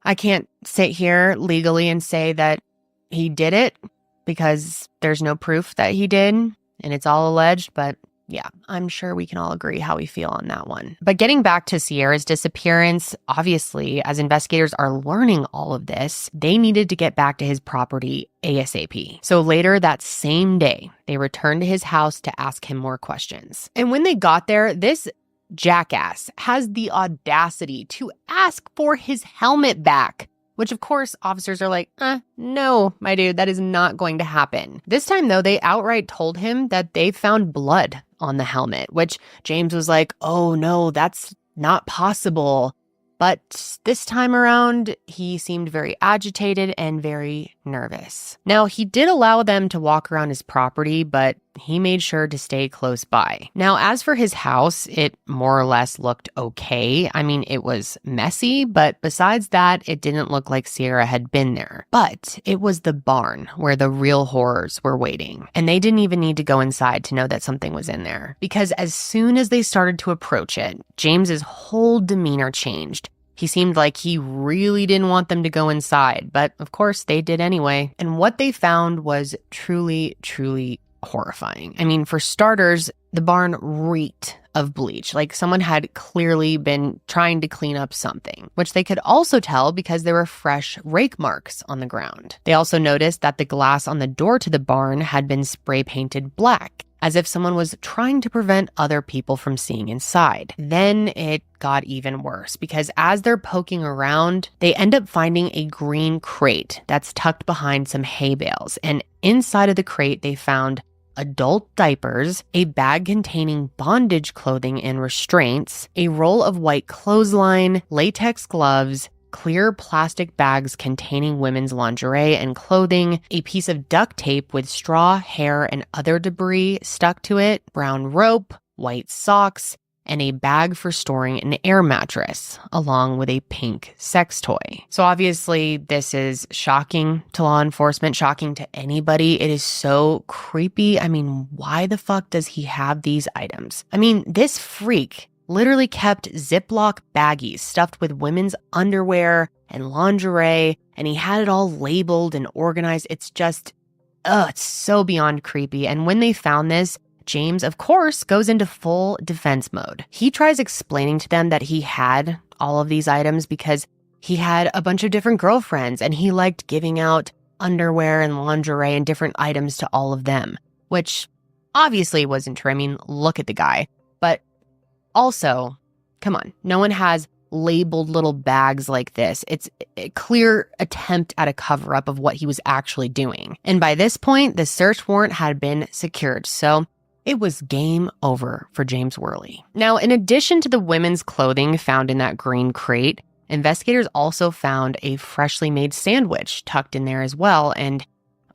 Speaker 1: I can't sit here legally and say that he did it because there's no proof that he did and it's all alleged, but yeah, I'm sure we can all agree how we feel on that one. But getting back to Sierra's disappearance, obviously, as investigators are learning all of this, they needed to get back to his property ASAP. So later that same day, they returned to his house to ask him more questions. And when they got there, this jackass has the audacity to ask for his helmet back, which of course officers are like, no, my dude, that is not going to happen. This time though, they outright told him that they found blood on the helmet, which James was like, oh no, that's not possible. But this time around, he seemed very agitated and very nervous. Now, he did allow them to walk around his property, but he made sure to stay close by. Now, as for his house, it more or less looked okay. I mean, it was messy, but besides that, it didn't look like Sierra had been there. But it was the barn where the real horrors were waiting. And they didn't even need to go inside to know that something was in there. Because as soon as they started to approach it, James's whole demeanor changed. He seemed like he really didn't want them to go inside, but of course they did anyway. And what they found was truly horrifying. I mean, for starters, the barn reeked of bleach, like someone had clearly been trying to clean up something, which they could also tell because there were fresh rake marks on the ground. They also noticed that the glass on the door to the barn had been spray painted black, as if someone was trying to prevent other people from seeing inside. Then it got even worse because as they're poking around, they end up finding a green crate that's tucked behind some hay bales. And inside of the crate, they found adult diapers, a bag containing bondage clothing and restraints, a roll of white clothesline, latex gloves, clear plastic bags containing women's lingerie and clothing, a piece of duct tape with straw, hair, and other debris stuck to it, brown rope, white socks, and a bag for storing an air mattress, along with a pink sex toy. So obviously, this is shocking to law enforcement, shocking to anybody. It is so creepy. I mean, why the fuck does he have these items? I mean, this freak literally kept Ziploc baggies stuffed with women's underwear and lingerie, and he had it all labeled and organized. It's just, it's so beyond creepy. And when they found this, James, of course, goes into full defense mode. He tries explaining to them that he had all of these items because he had a bunch of different girlfriends and he liked giving out underwear and lingerie and different items to all of them, which obviously wasn't true. I mean, look at the guy. But also, come on, no one has labeled little bags like this. It's a clear attempt at a cover-up of what he was actually doing. And by this point, the search warrant had been secured, so it was game over for James Worley. Now, in addition to the women's clothing found in that green crate, investigators also found a freshly made sandwich tucked in there as well, and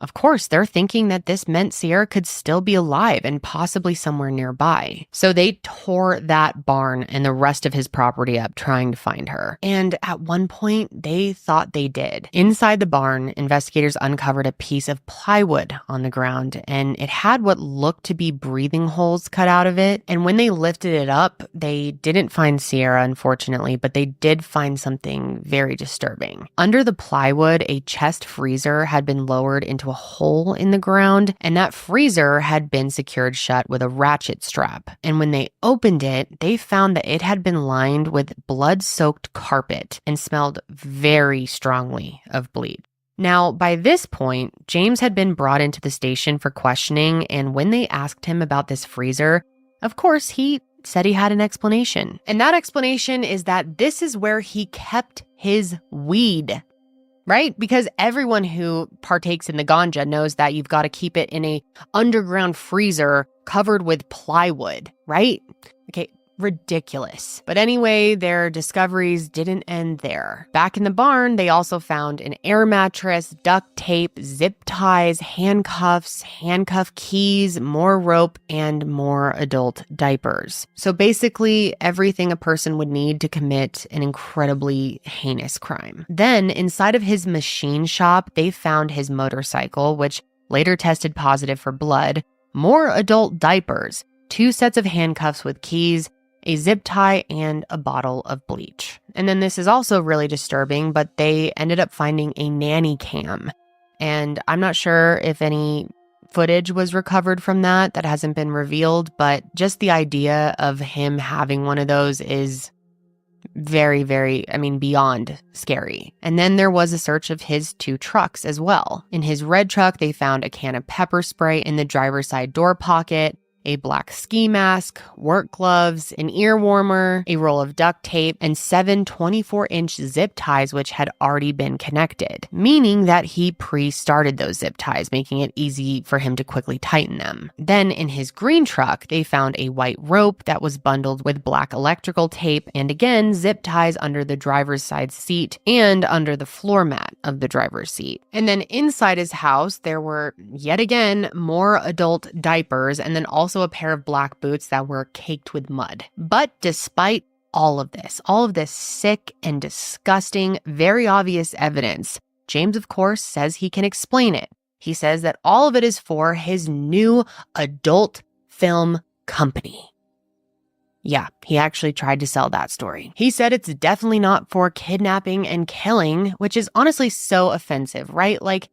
Speaker 1: of course, they're thinking that this meant Sierra could still be alive and possibly somewhere nearby. So they tore that barn and the rest of his property up trying to find her. And at one point, they thought they did. Inside the barn, investigators uncovered a piece of plywood on the ground, and it had what looked to be breathing holes cut out of it. And when they lifted it up, they didn't find Sierra, unfortunately, but they did find something very disturbing. Under the plywood, a chest freezer had been lowered into a hole in the ground, and that freezer had been secured shut with a ratchet strap. And when they opened it, they found that it had been lined with blood-soaked carpet and smelled very strongly of bleach. Now, by this point, James had been brought into the station for questioning, and when they asked him about this freezer, of course, he said he had an explanation. And that explanation is that this is where he kept his weed. Right? Because everyone who partakes in the ganja knows that you've got to keep it in a underground freezer covered with plywood, right? Okay, ridiculous. But anyway, their discoveries didn't end there. Back in the barn, they also found an air mattress, duct tape, zip ties, handcuffs, handcuff keys, more rope, and more adult diapers. So basically, everything a person would need to commit an incredibly heinous crime. Then, inside of his machine shop, they found his motorcycle, which later tested positive for blood, more adult diapers, 2 sets of handcuffs with keys, a zip tie, and a bottle of bleach. And then this is also really disturbing, but they ended up finding a nanny cam. And I'm not sure if any footage was recovered from that. That hasn't been revealed, but just the idea of him having one of those is very, very, beyond scary. And then there was a search of his 2 trucks as well. In his red truck, they found a can of pepper spray in the driver's side door pocket, a black ski mask, work gloves, an ear warmer, a roll of duct tape, and 7 24-inch zip ties which had already been connected, meaning that he pre-started those zip ties, making it easy for him to quickly tighten them. Then in his green truck, they found a white rope that was bundled with black electrical tape and again zip ties under the driver's side seat and under the floor mat of the driver's seat. And then inside his house, there were yet again more adult diapers and then also a pair of black boots that were caked with mud. But despite all of this sick and disgusting, very obvious evidence, James, of course, says he can explain it. He says that all of it is for his new adult film company. Yeah, he actually tried to sell that story. He said it's definitely not for kidnapping and killing, which is honestly so offensive, right? Like,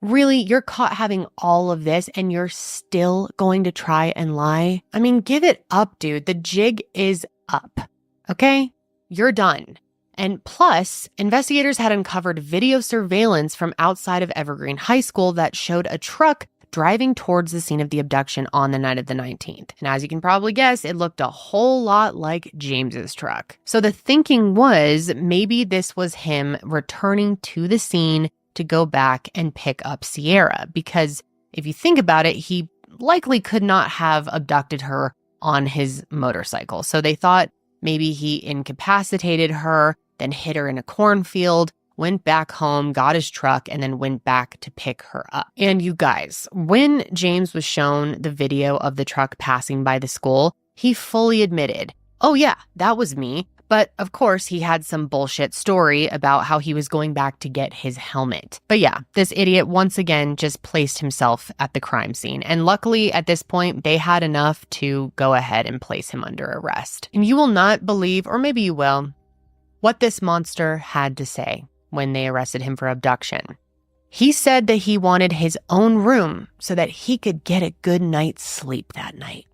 Speaker 1: really, you're caught having all of this and you're still going to try and lie? I mean, give it up, dude. The jig is up, okay? You're done. And plus, investigators had uncovered video surveillance from outside of Evergreen High School that showed a truck driving towards the scene of the abduction on the night of the 19th. And as you can probably guess, it looked a whole lot like James's truck. So the thinking was maybe this was him returning to the scene to go back and pick up Sierra, because if you think about it, he likely could not have abducted her on his motorcycle. So they thought maybe he incapacitated her, then hit her in a cornfield, went back home, got his truck, and then went back to pick her up. And you guys, when James was shown the video of the truck passing by the school, he fully admitted, oh yeah, that was me. But of course, he had some bullshit story about how he was going back to get his helmet. But yeah, this idiot once again just placed himself at the crime scene. And luckily, at this point, they had enough to go ahead and place him under arrest. And you will not believe, or maybe you will, what this monster had to say when they arrested him for abduction. He said that he wanted his own room so that he could get a good night's sleep that night.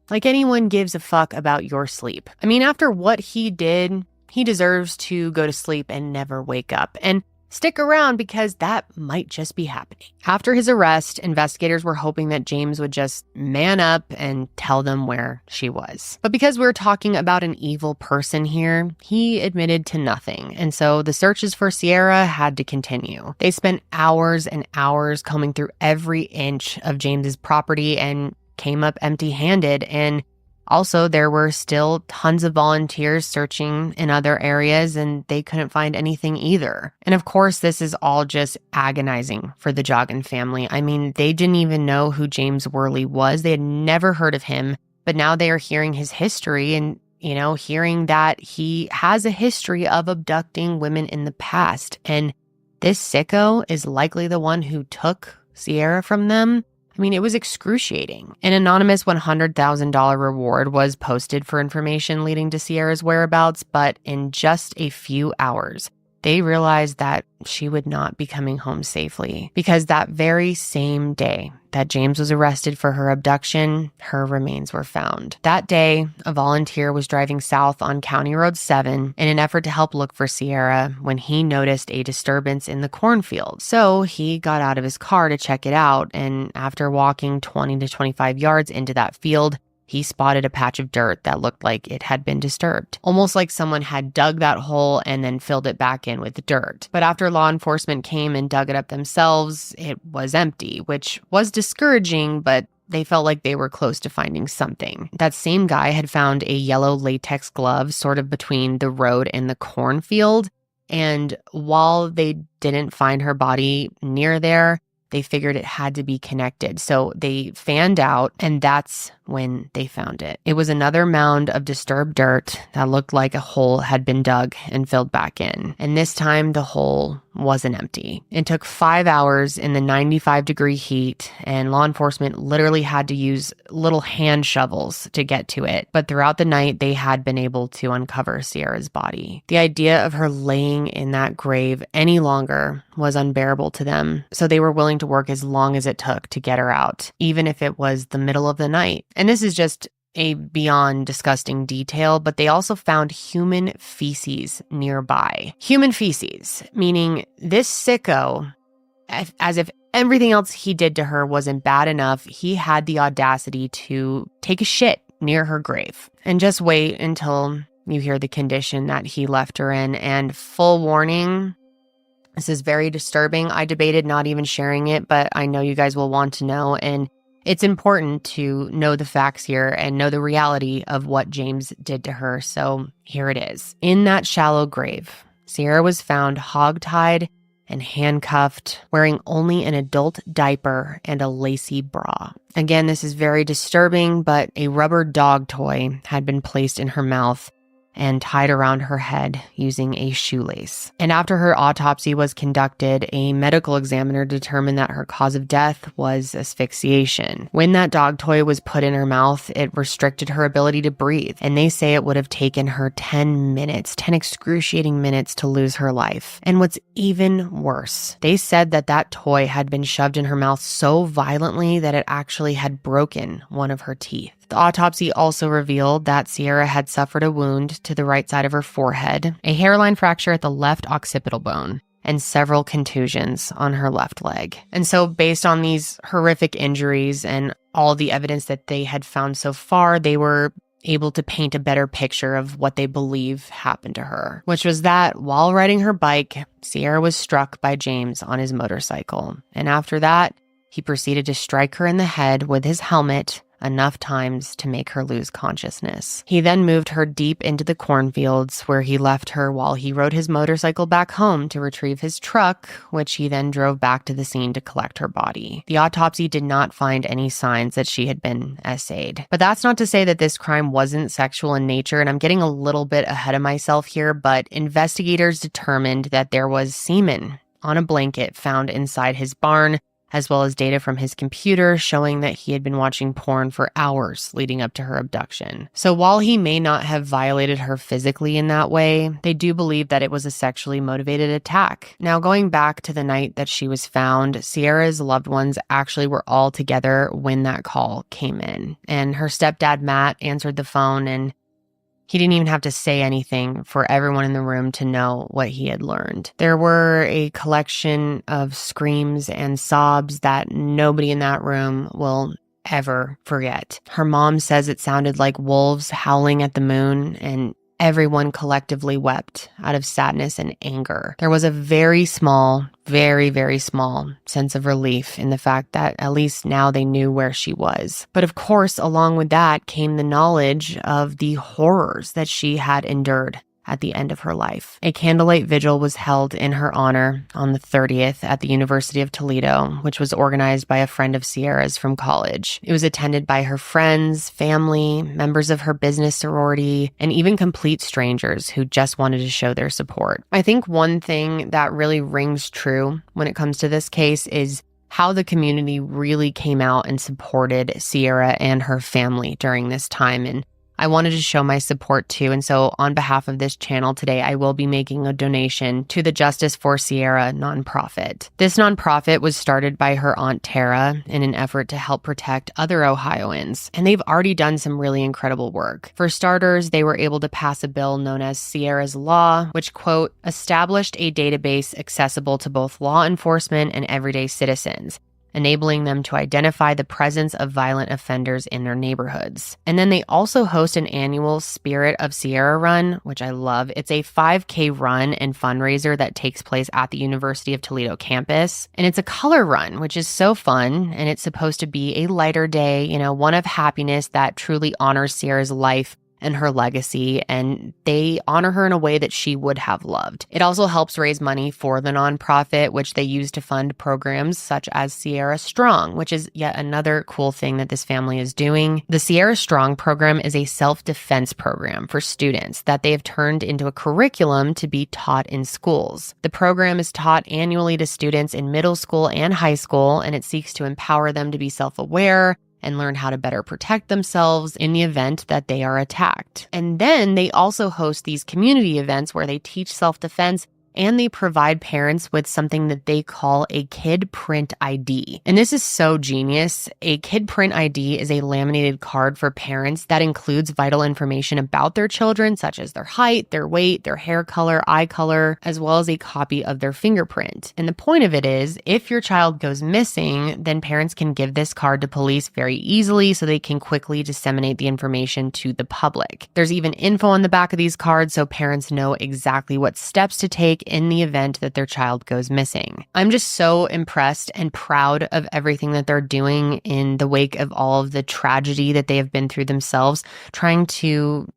Speaker 1: Like anyone gives a fuck about your sleep. I mean, after what he did, he deserves to go to sleep and never wake up. And stick around because that might just be happening. After his arrest, investigators were hoping that James would just man up and tell them where she was. But because we're talking about an evil person here, he admitted to nothing. And so the searches for Sierra had to continue. They spent hours and hours combing through every inch of James's property and came up empty-handed. And also there were still tons of volunteers searching in other areas, and they couldn't find anything either. And of course, this is all just agonizing for the Joughin family. I mean, they didn't even know who James Worley was. They had never heard of him, but now they are hearing his history and, hearing that he has a history of abducting women in the past. And this sicko is likely the one who took Sierra from them. I mean, it was excruciating. An anonymous $100,000 reward was posted for information leading to Sierra's whereabouts, but in just a few hours, they realized that she would not be coming home safely, because that very same day that James was arrested for her abduction, her remains were found. That day, a volunteer was driving south on County Road 7 in an effort to help look for Sierra when he noticed a disturbance in the cornfield. So he got out of his car to check it out, and after walking 20 to 25 yards into that field, he spotted a patch of dirt that looked like it had been disturbed, almost like someone had dug that hole and then filled it back in with dirt. But after law enforcement came and dug it up themselves, it was empty, which was discouraging, but they felt like they were close to finding something. That same guy had found a yellow latex glove sort of between the road and the cornfield, and while they didn't find her body near there, they figured it had to be connected. So they fanned out, and that's when they found it. It was another mound of disturbed dirt that looked like a hole had been dug and filled back in. And this time the hole wasn't empty. It took 5 hours in the 95-degree heat, and law enforcement literally had to use little hand shovels to get to it. But throughout the night, they had been able to uncover Sierra's body. The idea of her laying in that grave any longer was unbearable to them, so they were willing to work as long as it took to get her out, even if it was the middle of the night. And this is just a beyond disgusting detail, but they also found human feces nearby. Human feces, meaning this sicko, as if everything else he did to her wasn't bad enough, he had the audacity to take a shit near her grave. And just wait until you hear the condition that he left her in. And full warning, this is very disturbing. I debated not even sharing it, but I know you guys will want to know. And it's important to know the facts here and know the reality of what James did to her. So here it is. In that shallow grave, Sierra was found hogtied and handcuffed, wearing only an adult diaper and a lacy bra. Again, this is very disturbing, but a rubber dog toy had been placed in her mouth and tied around her head using a shoelace. And after her autopsy was conducted, a medical examiner determined that her cause of death was asphyxiation. When that dog toy was put in her mouth, it restricted her ability to breathe, and they say it would have taken her 10 excruciating minutes to lose her life. And what's even worse, they said that that toy had been shoved in her mouth so violently that it actually had broken one of her teeth. The autopsy also revealed that Sierra had suffered a wound to the right side of her forehead, a hairline fracture at the left occipital bone, and several contusions on her left leg. And so based on these horrific injuries and all the evidence that they had found so far, they were able to paint a better picture of what they believe happened to her, which was that while riding her bike, Sierra was struck by James on his motorcycle. And after that, he proceeded to strike her in the head with his helmet enough times to make her lose consciousness. He then moved her deep into the cornfields, where he left her while he rode his motorcycle back home to retrieve his truck, which he then drove back to the scene to collect her body. The autopsy did not find any signs that she had been essayed. But that's not to say that this crime wasn't sexual in nature, and I'm getting a little bit ahead of myself here, but investigators determined that there was semen on a blanket found inside his barn, as well as data from his computer showing that he had been watching porn for hours leading up to her abduction. So while he may not have violated her physically in that way, they do believe that it was a sexually motivated attack. Now, going back to the night that she was found, Sierra's loved ones actually were all together when that call came in. And her stepdad, Matt, answered the phone, and he didn't even have to say anything for everyone in the room to know what he had learned. There were a collection of screams and sobs that nobody in that room will ever forget. Her mom says it sounded like wolves howling at the moon, and everyone collectively wept out of sadness and anger. There was a very small, very, very small sense of relief in the fact that at least now they knew where she was. But of course, along with that came the knowledge of the horrors that she had endured at the end of her life. A candlelight vigil was held in her honor on the 30th at the University of Toledo, which was organized by a friend of Sierra's from college. It was attended by her friends, family, members of her business sorority, and even complete strangers who just wanted to show their support. I think one thing that really rings true when it comes to this case is how the community really came out and supported Sierra and her family during this time. And I wanted to show my support too. And so on behalf of this channel today, I will be making a donation to the Justice for Sierra nonprofit. This nonprofit was started by her Aunt Tara in an effort to help protect other Ohioans. And they've already done some really incredible work. For starters, they were able to pass a bill known as Sierra's Law, which, quote, established a database accessible to both law enforcement and everyday citizens, enabling them to identify the presence of violent offenders in their neighborhoods. And then they also host an annual Spirit of Sierra run, which I love. It's a 5K run and fundraiser that takes place at the University of Toledo campus. And it's a color run, which is so fun. And it's supposed to be a lighter day, one of happiness that truly honors Sierra's life and her legacy, and they honor her in a way that she would have loved. It also helps raise money for the nonprofit, which they use to fund programs such as Sierra Strong, which is yet another cool thing that this family is doing. The Sierra Strong program is a self-defense program for students that they have turned into a curriculum to be taught in schools. The program is taught annually to students in middle school and high school, and it seeks to empower them to be self-aware and learn how to better protect themselves in the event that they are attacked. And then they also host these community events where they teach self-defense, and they provide parents with something that they call a kid print ID. And this is so genius. A kid print ID is a laminated card for parents that includes vital information about their children, such as their height, their weight, their hair color, eye color, as well as a copy of their fingerprint. And the point of it is, if your child goes missing, then parents can give this card to police very easily so they can quickly disseminate the information to the public. There's even info on the back of these cards so parents know exactly what steps to take in the event that their child goes missing. I'm just so impressed and proud of everything that they're doing in the wake of all of the tragedy that they have been through themselves, trying to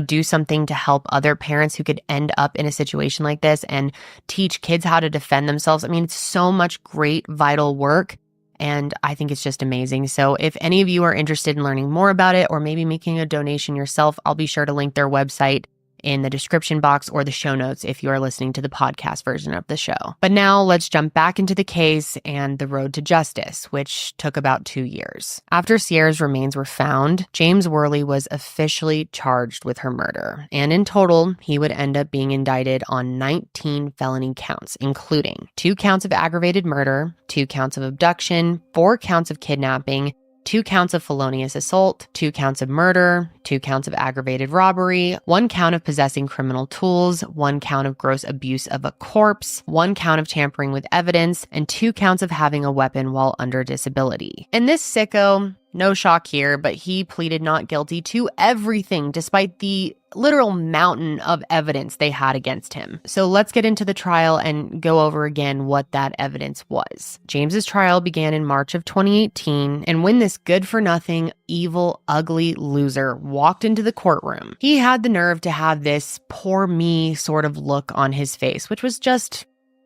Speaker 1: do something to help other parents who could end up in a situation like this and teach kids how to defend themselves. I mean, it's so much great, vital work, and I think it's just amazing. So if any of you are interested in learning more about it or maybe making a donation yourself, I'll be sure to link their website in the description box or the show notes if you are listening to the podcast version of the show. But now let's jump back into the case and the road to justice, which took about 2 years. After Sierra's remains were found, James Worley was officially charged with her murder. And in total, he would end up being indicted on 19 felony counts, including 2 counts of aggravated murder, 2 counts of abduction, 4 counts of kidnapping, 2 counts of felonious assault, 2 counts of murder, 2 counts of aggravated robbery, 1 count of possessing criminal tools, 1 count of gross abuse of a corpse, 1 count of tampering with evidence, and 2 counts of having a weapon while under disability. And this sicko, no shock here, but he pleaded not guilty to everything despite the literal mountain of evidence they had against him. So let's get into the trial and go over again what that evidence was. James's trial began in March of 2018, and when this good-for-nothing, evil, ugly loser walked into the courtroom, he had the nerve to have this poor me sort of look on his face, which was just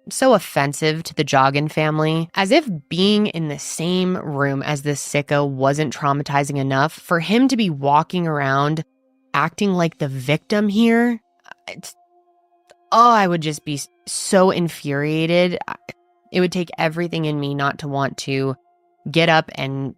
Speaker 1: so offensive to the Joughin family, as if being in the same room as this sicko wasn't traumatizing enough for him to be walking around acting like the victim here. I would just be so infuriated. It would take everything in me not to want to get up and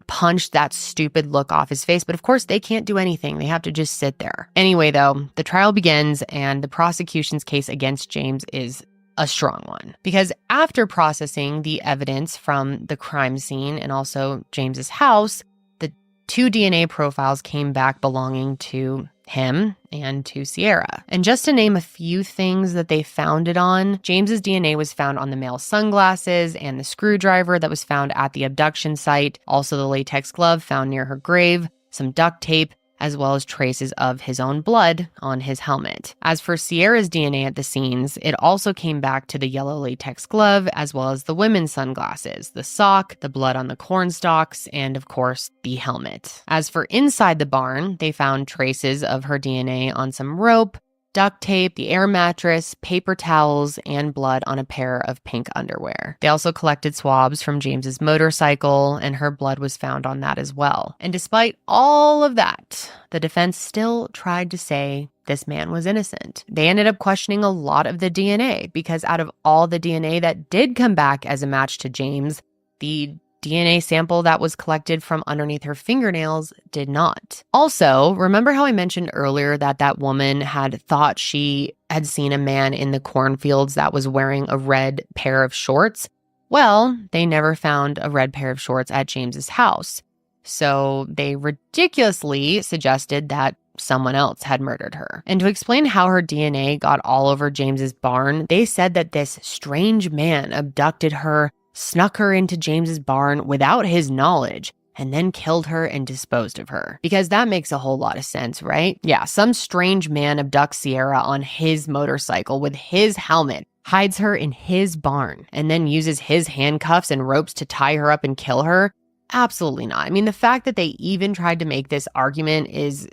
Speaker 1: punch that stupid look off his face. But of course, they can't do anything. They have to just sit there. Anyway, though, the trial begins and the prosecution's case against James is a strong one, because after processing the evidence from the crime scene and also James's house, the 2 DNA profiles came back belonging to him and to Sierra. And just to name a few things that they found it on, James's DNA was found on the male sunglasses and the screwdriver that was found at the abduction site, also the latex glove found near her grave, some duct tape, as well as traces of his own blood on his helmet. As for Sierra's DNA at the scenes, it also came back to the yellow latex glove, as well as the women's sunglasses, the sock, the blood on the corn stalks, and of course, the helmet. As for inside the barn, they found traces of her DNA on some rope, duct tape, the air mattress, paper towels, and blood on a pair of pink underwear. They also collected swabs from James's motorcycle, and her blood was found on that as well. And despite all of that, the defense still tried to say this man was innocent. They ended up questioning a lot of the DNA, because out of all the DNA that did come back as a match to James, the DNA sample that was collected from underneath her fingernails did not. Also, remember how I mentioned earlier that woman had thought she had seen a man in the cornfields that was wearing a red pair of shorts? Well, they never found a red pair of shorts at James's house. So they ridiculously suggested that someone else had murdered her. And to explain how her DNA got all over James's barn, they said that this strange man abducted her, snuck her into James's barn without his knowledge, and then killed her and disposed of her. Because that makes a whole lot of sense, right? Yeah, some strange man abducts Sierra on his motorcycle with his helmet, hides her in his barn, and then uses his handcuffs and ropes to tie her up and kill her? Absolutely not. I mean, the fact that they even tried to make this argument is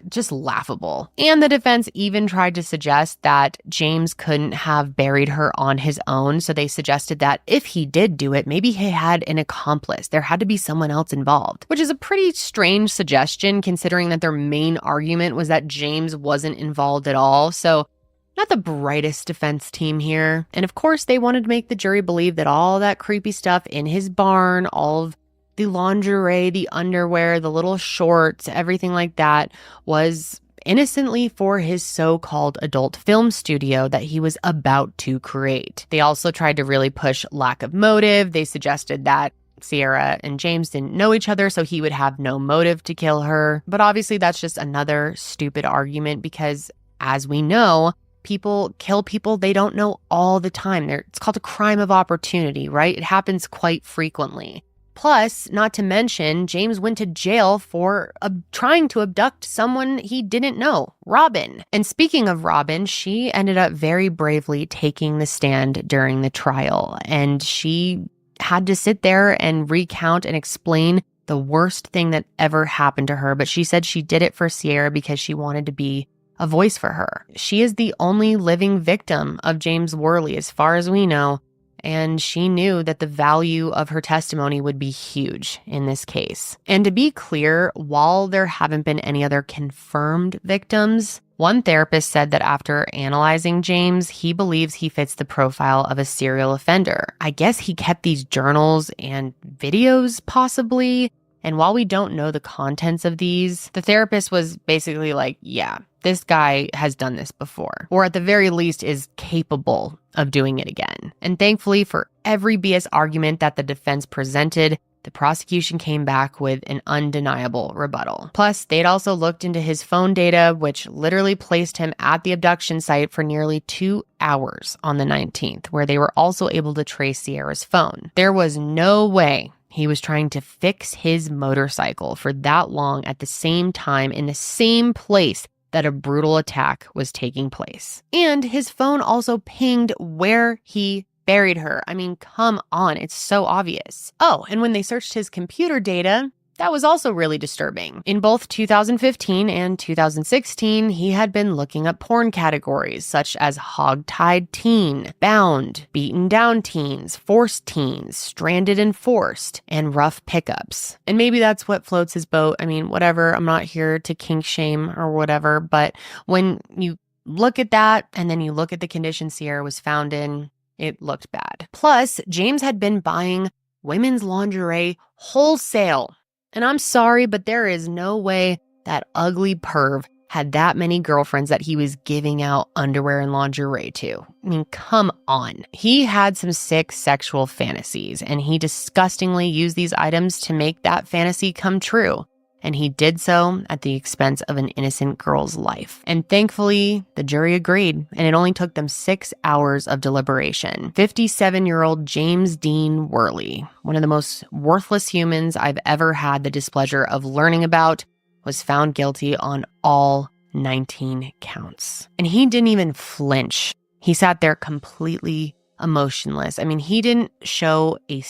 Speaker 1: just laughable. And the defense even tried to suggest that James couldn't have buried her on his own. So they suggested that if he did do it, maybe he had an accomplice. There had to be someone else involved, which is a pretty strange suggestion considering that their main argument was that James wasn't involved at all. So not the brightest defense team here. And of course, they wanted to make the jury believe that all that creepy stuff in his barn, all of the lingerie, the underwear, the little shorts, everything like that was innocently for his so-called adult film studio that he was about to create. They also tried to really push lack of motive. They suggested that Sierra and James didn't know each other, so he would have no motive to kill her. But obviously that's just another stupid argument because, as we know, people kill people they don't know all the time. It's called a crime of opportunity, right? It happens quite frequently. Plus, not to mention, James went to jail for trying to abduct someone he didn't know, Robin. And speaking of Robin, she ended up very bravely taking the stand during the trial. And she had to sit there and recount and explain the worst thing that ever happened to her. But she said she did it for Sierra because she wanted to be a voice for her. She is the only living victim of James Worley, as far as we know. And she knew that the value of her testimony would be huge in this case. And to be clear, while there haven't been any other confirmed victims, one therapist said that after analyzing James, he believes he fits the profile of a serial offender. I guess he kept these journals and videos, possibly. And while we don't know the contents of these, the therapist was basically like, yeah, this guy has done this before, or at the very least is capable of doing it again. And thankfully, for every BS argument that the defense presented, the prosecution came back with an undeniable rebuttal. Plus, they'd also looked into his phone data, which literally placed him at the abduction site for nearly 2 hours on the 19th, where they were also able to trace Sierra's phone. There was no way he was trying to fix his motorcycle for that long at the same time in the same place that a brutal attack was taking place. And his phone also pinged where he buried her. I mean, come on, it's so obvious. Oh, and when they searched his computer data, that was also really disturbing. In both 2015 and 2016, he had been looking up porn categories such as hog-tied teen, bound, beaten down teens, forced teens, stranded and forced, and rough pickups. And maybe that's what floats his boat. I mean, whatever, I'm not here to kink shame or whatever, but when you look at that and then you look at the condition Sierra was found in, it looked bad. Plus, James had been buying women's lingerie wholesale. And I'm sorry, but there is no way that ugly perv had that many girlfriends that he was giving out underwear and lingerie to. I mean, come on. He had some sick sexual fantasies, and he disgustingly used these items to make that fantasy come true. And he did so at the expense of an innocent girl's life. And thankfully, the jury agreed, and it only took them 6 hours of deliberation. 57-year-old James Dean Worley, one of the most worthless humans I've ever had the displeasure of learning about, was found guilty on all 19 counts. And he didn't even flinch. He sat there completely emotionless. I mean, he didn't show an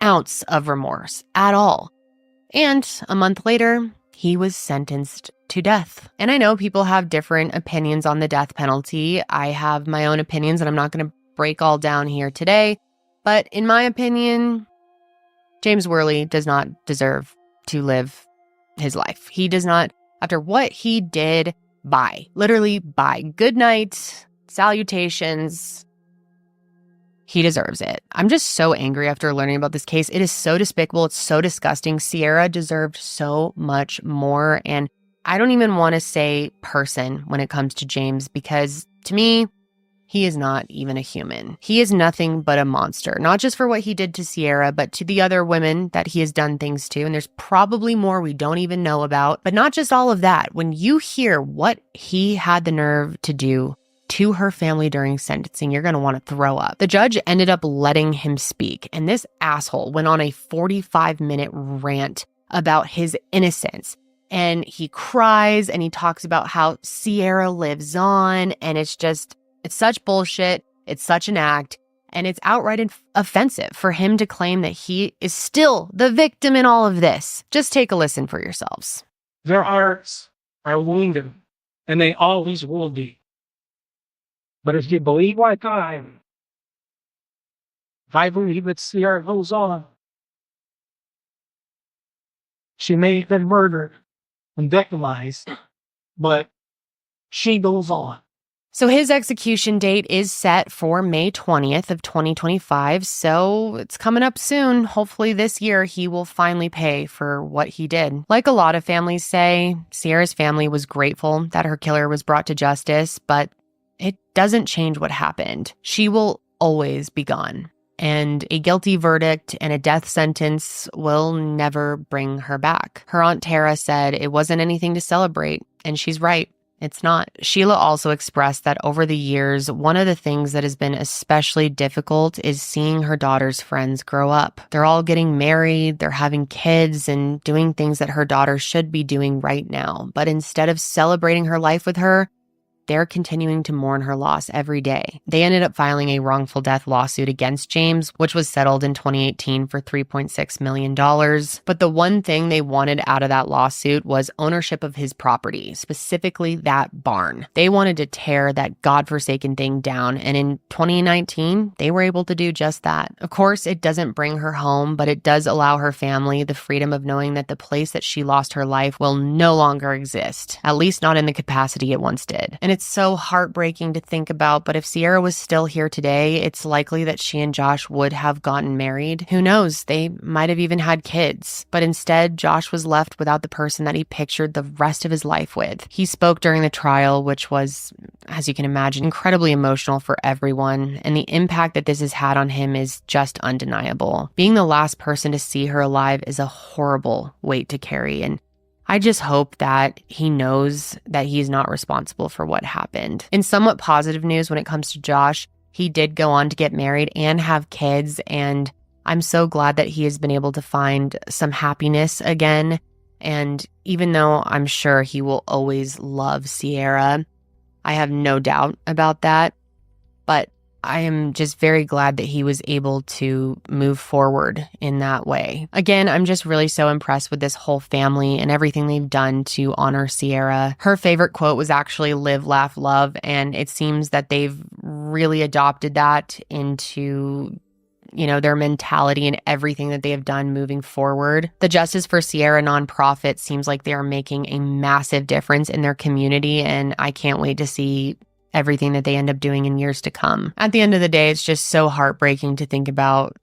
Speaker 1: ounce of remorse at all. And a month later, he was sentenced to death. And I know people have different opinions on the death penalty. I have my own opinions, and I'm not going to break all down here today. But in my opinion, James Worley does not deserve to live his life. He does not, after what he did, literally bye. Good night, salutations. He deserves it. I'm just so angry after learning about this case. It is so despicable. It's so disgusting. Sierra deserved so much more. And I don't even want to say person when it comes to James, because to me, he is not even a human. He is nothing but a monster, not just for what he did to Sierra, but to the other women that he has done things to. And there's probably more we don't even know about. But not just all of that. When you hear what he had the nerve to do to her family during sentencing, you're going to want to throw up. The judge ended up letting him speak, and this asshole went on a 45-minute rant about his innocence. And he cries and he talks about how Sierra lives on, and it's such bullshit. It's such an act, and it's outright offensive for him to claim that he is still the victim in all of this. Just take a listen for yourselves.
Speaker 6: Their hearts are wounded, and they always will be. But if you believe like I believe that Sierra goes on. She may have been murdered and victimized, but she goes on.
Speaker 1: So his execution date is set for May 20th of 2025, so it's coming up soon. Hopefully this year he will finally pay for what he did. Like a lot of families say, Sierra's family was grateful that her killer was brought to justice, but it doesn't change what happened. She will always be gone. And a guilty verdict and a death sentence will never bring her back. Her Aunt Tara said it wasn't anything to celebrate, and she's right. It's not. Sheila also expressed that over the years, one of the things that has been especially difficult is seeing her daughter's friends grow up. They're all getting married, they're having kids, and doing things that her daughter should be doing right now. But instead of celebrating her life with her, they're continuing to mourn her loss every day. They ended up filing a wrongful death lawsuit against James, which was settled in 2018 for $3.6 million. But the one thing they wanted out of that lawsuit was ownership of his property, specifically that barn. They wanted to tear that godforsaken thing down, and in 2019, they were able to do just that. Of course, it doesn't bring her home, but it does allow her family the freedom of knowing that the place that she lost her life will no longer exist, at least not in the capacity it once did. And it's so heartbreaking to think about, but if Sierra was still here today, it's likely that she and Josh would have gotten married. Who knows? They might have even had kids. But instead, Josh was left without the person that he pictured the rest of his life with. He spoke during the trial, which was as you can imagine, incredibly emotional for everyone, and the impact that this has had on him is just undeniable. Being the last person to see her alive is a horrible weight to carry, and I just hope that he knows that he's not responsible for what happened. In somewhat positive news when it comes to Josh, he did go on to get married and have kids, and I'm so glad that he has been able to find some happiness again. And even though I'm sure he will always love Sierra, I have no doubt about that. But I am just very glad that he was able to move forward in that way. Again, I'm just really so impressed with this whole family and everything they've done to honor Sierra. Her favorite quote was actually "Live, laugh, love," and it seems that they've really adopted that into their mentality and everything that they have done moving forward. The Justice for Sierra nonprofit seems like they are making a massive difference in their community, and I can't wait to see everything that they end up doing in years to come. At the end of the day, it's just so heartbreaking to think about,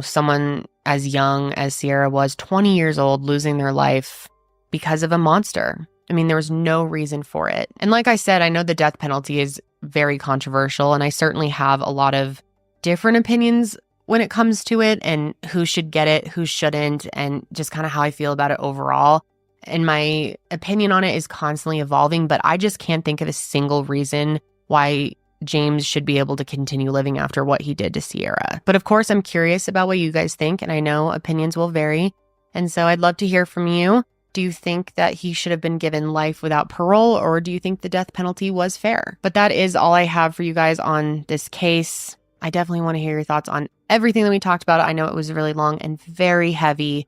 Speaker 1: someone as young as Sierra was, 20 years old, losing their life because of a monster. I mean, there was no reason for it. And like I said, I know the death penalty is very controversial, and I certainly have a lot of different opinions when it comes to it and who should get it, who shouldn't, and just kind of how I feel about it overall. And my opinion on it is constantly evolving, but I just can't think of a single reason why James should be able to continue living after what he did to Sierra. But of course, I'm curious about what you guys think, and I know opinions will vary. And so I'd love to hear from you. Do you think that he should have been given life without parole, or do you think the death penalty was fair? But that is all I have for you guys on this case. I definitely want to hear your thoughts on everything that we talked about. I know it was really long and very heavy.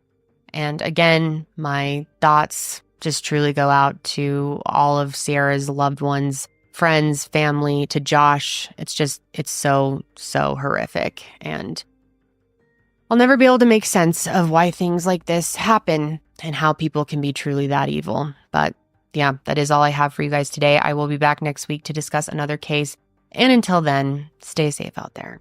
Speaker 1: And again, my thoughts just truly go out to all of Sierra's loved ones, friends, family, to Josh. It's so, so horrific. And I'll never be able to make sense of why things like this happen and how people can be truly that evil. But yeah, that is all I have for you guys today. I will be back next week to discuss another case. And until then, stay safe out there.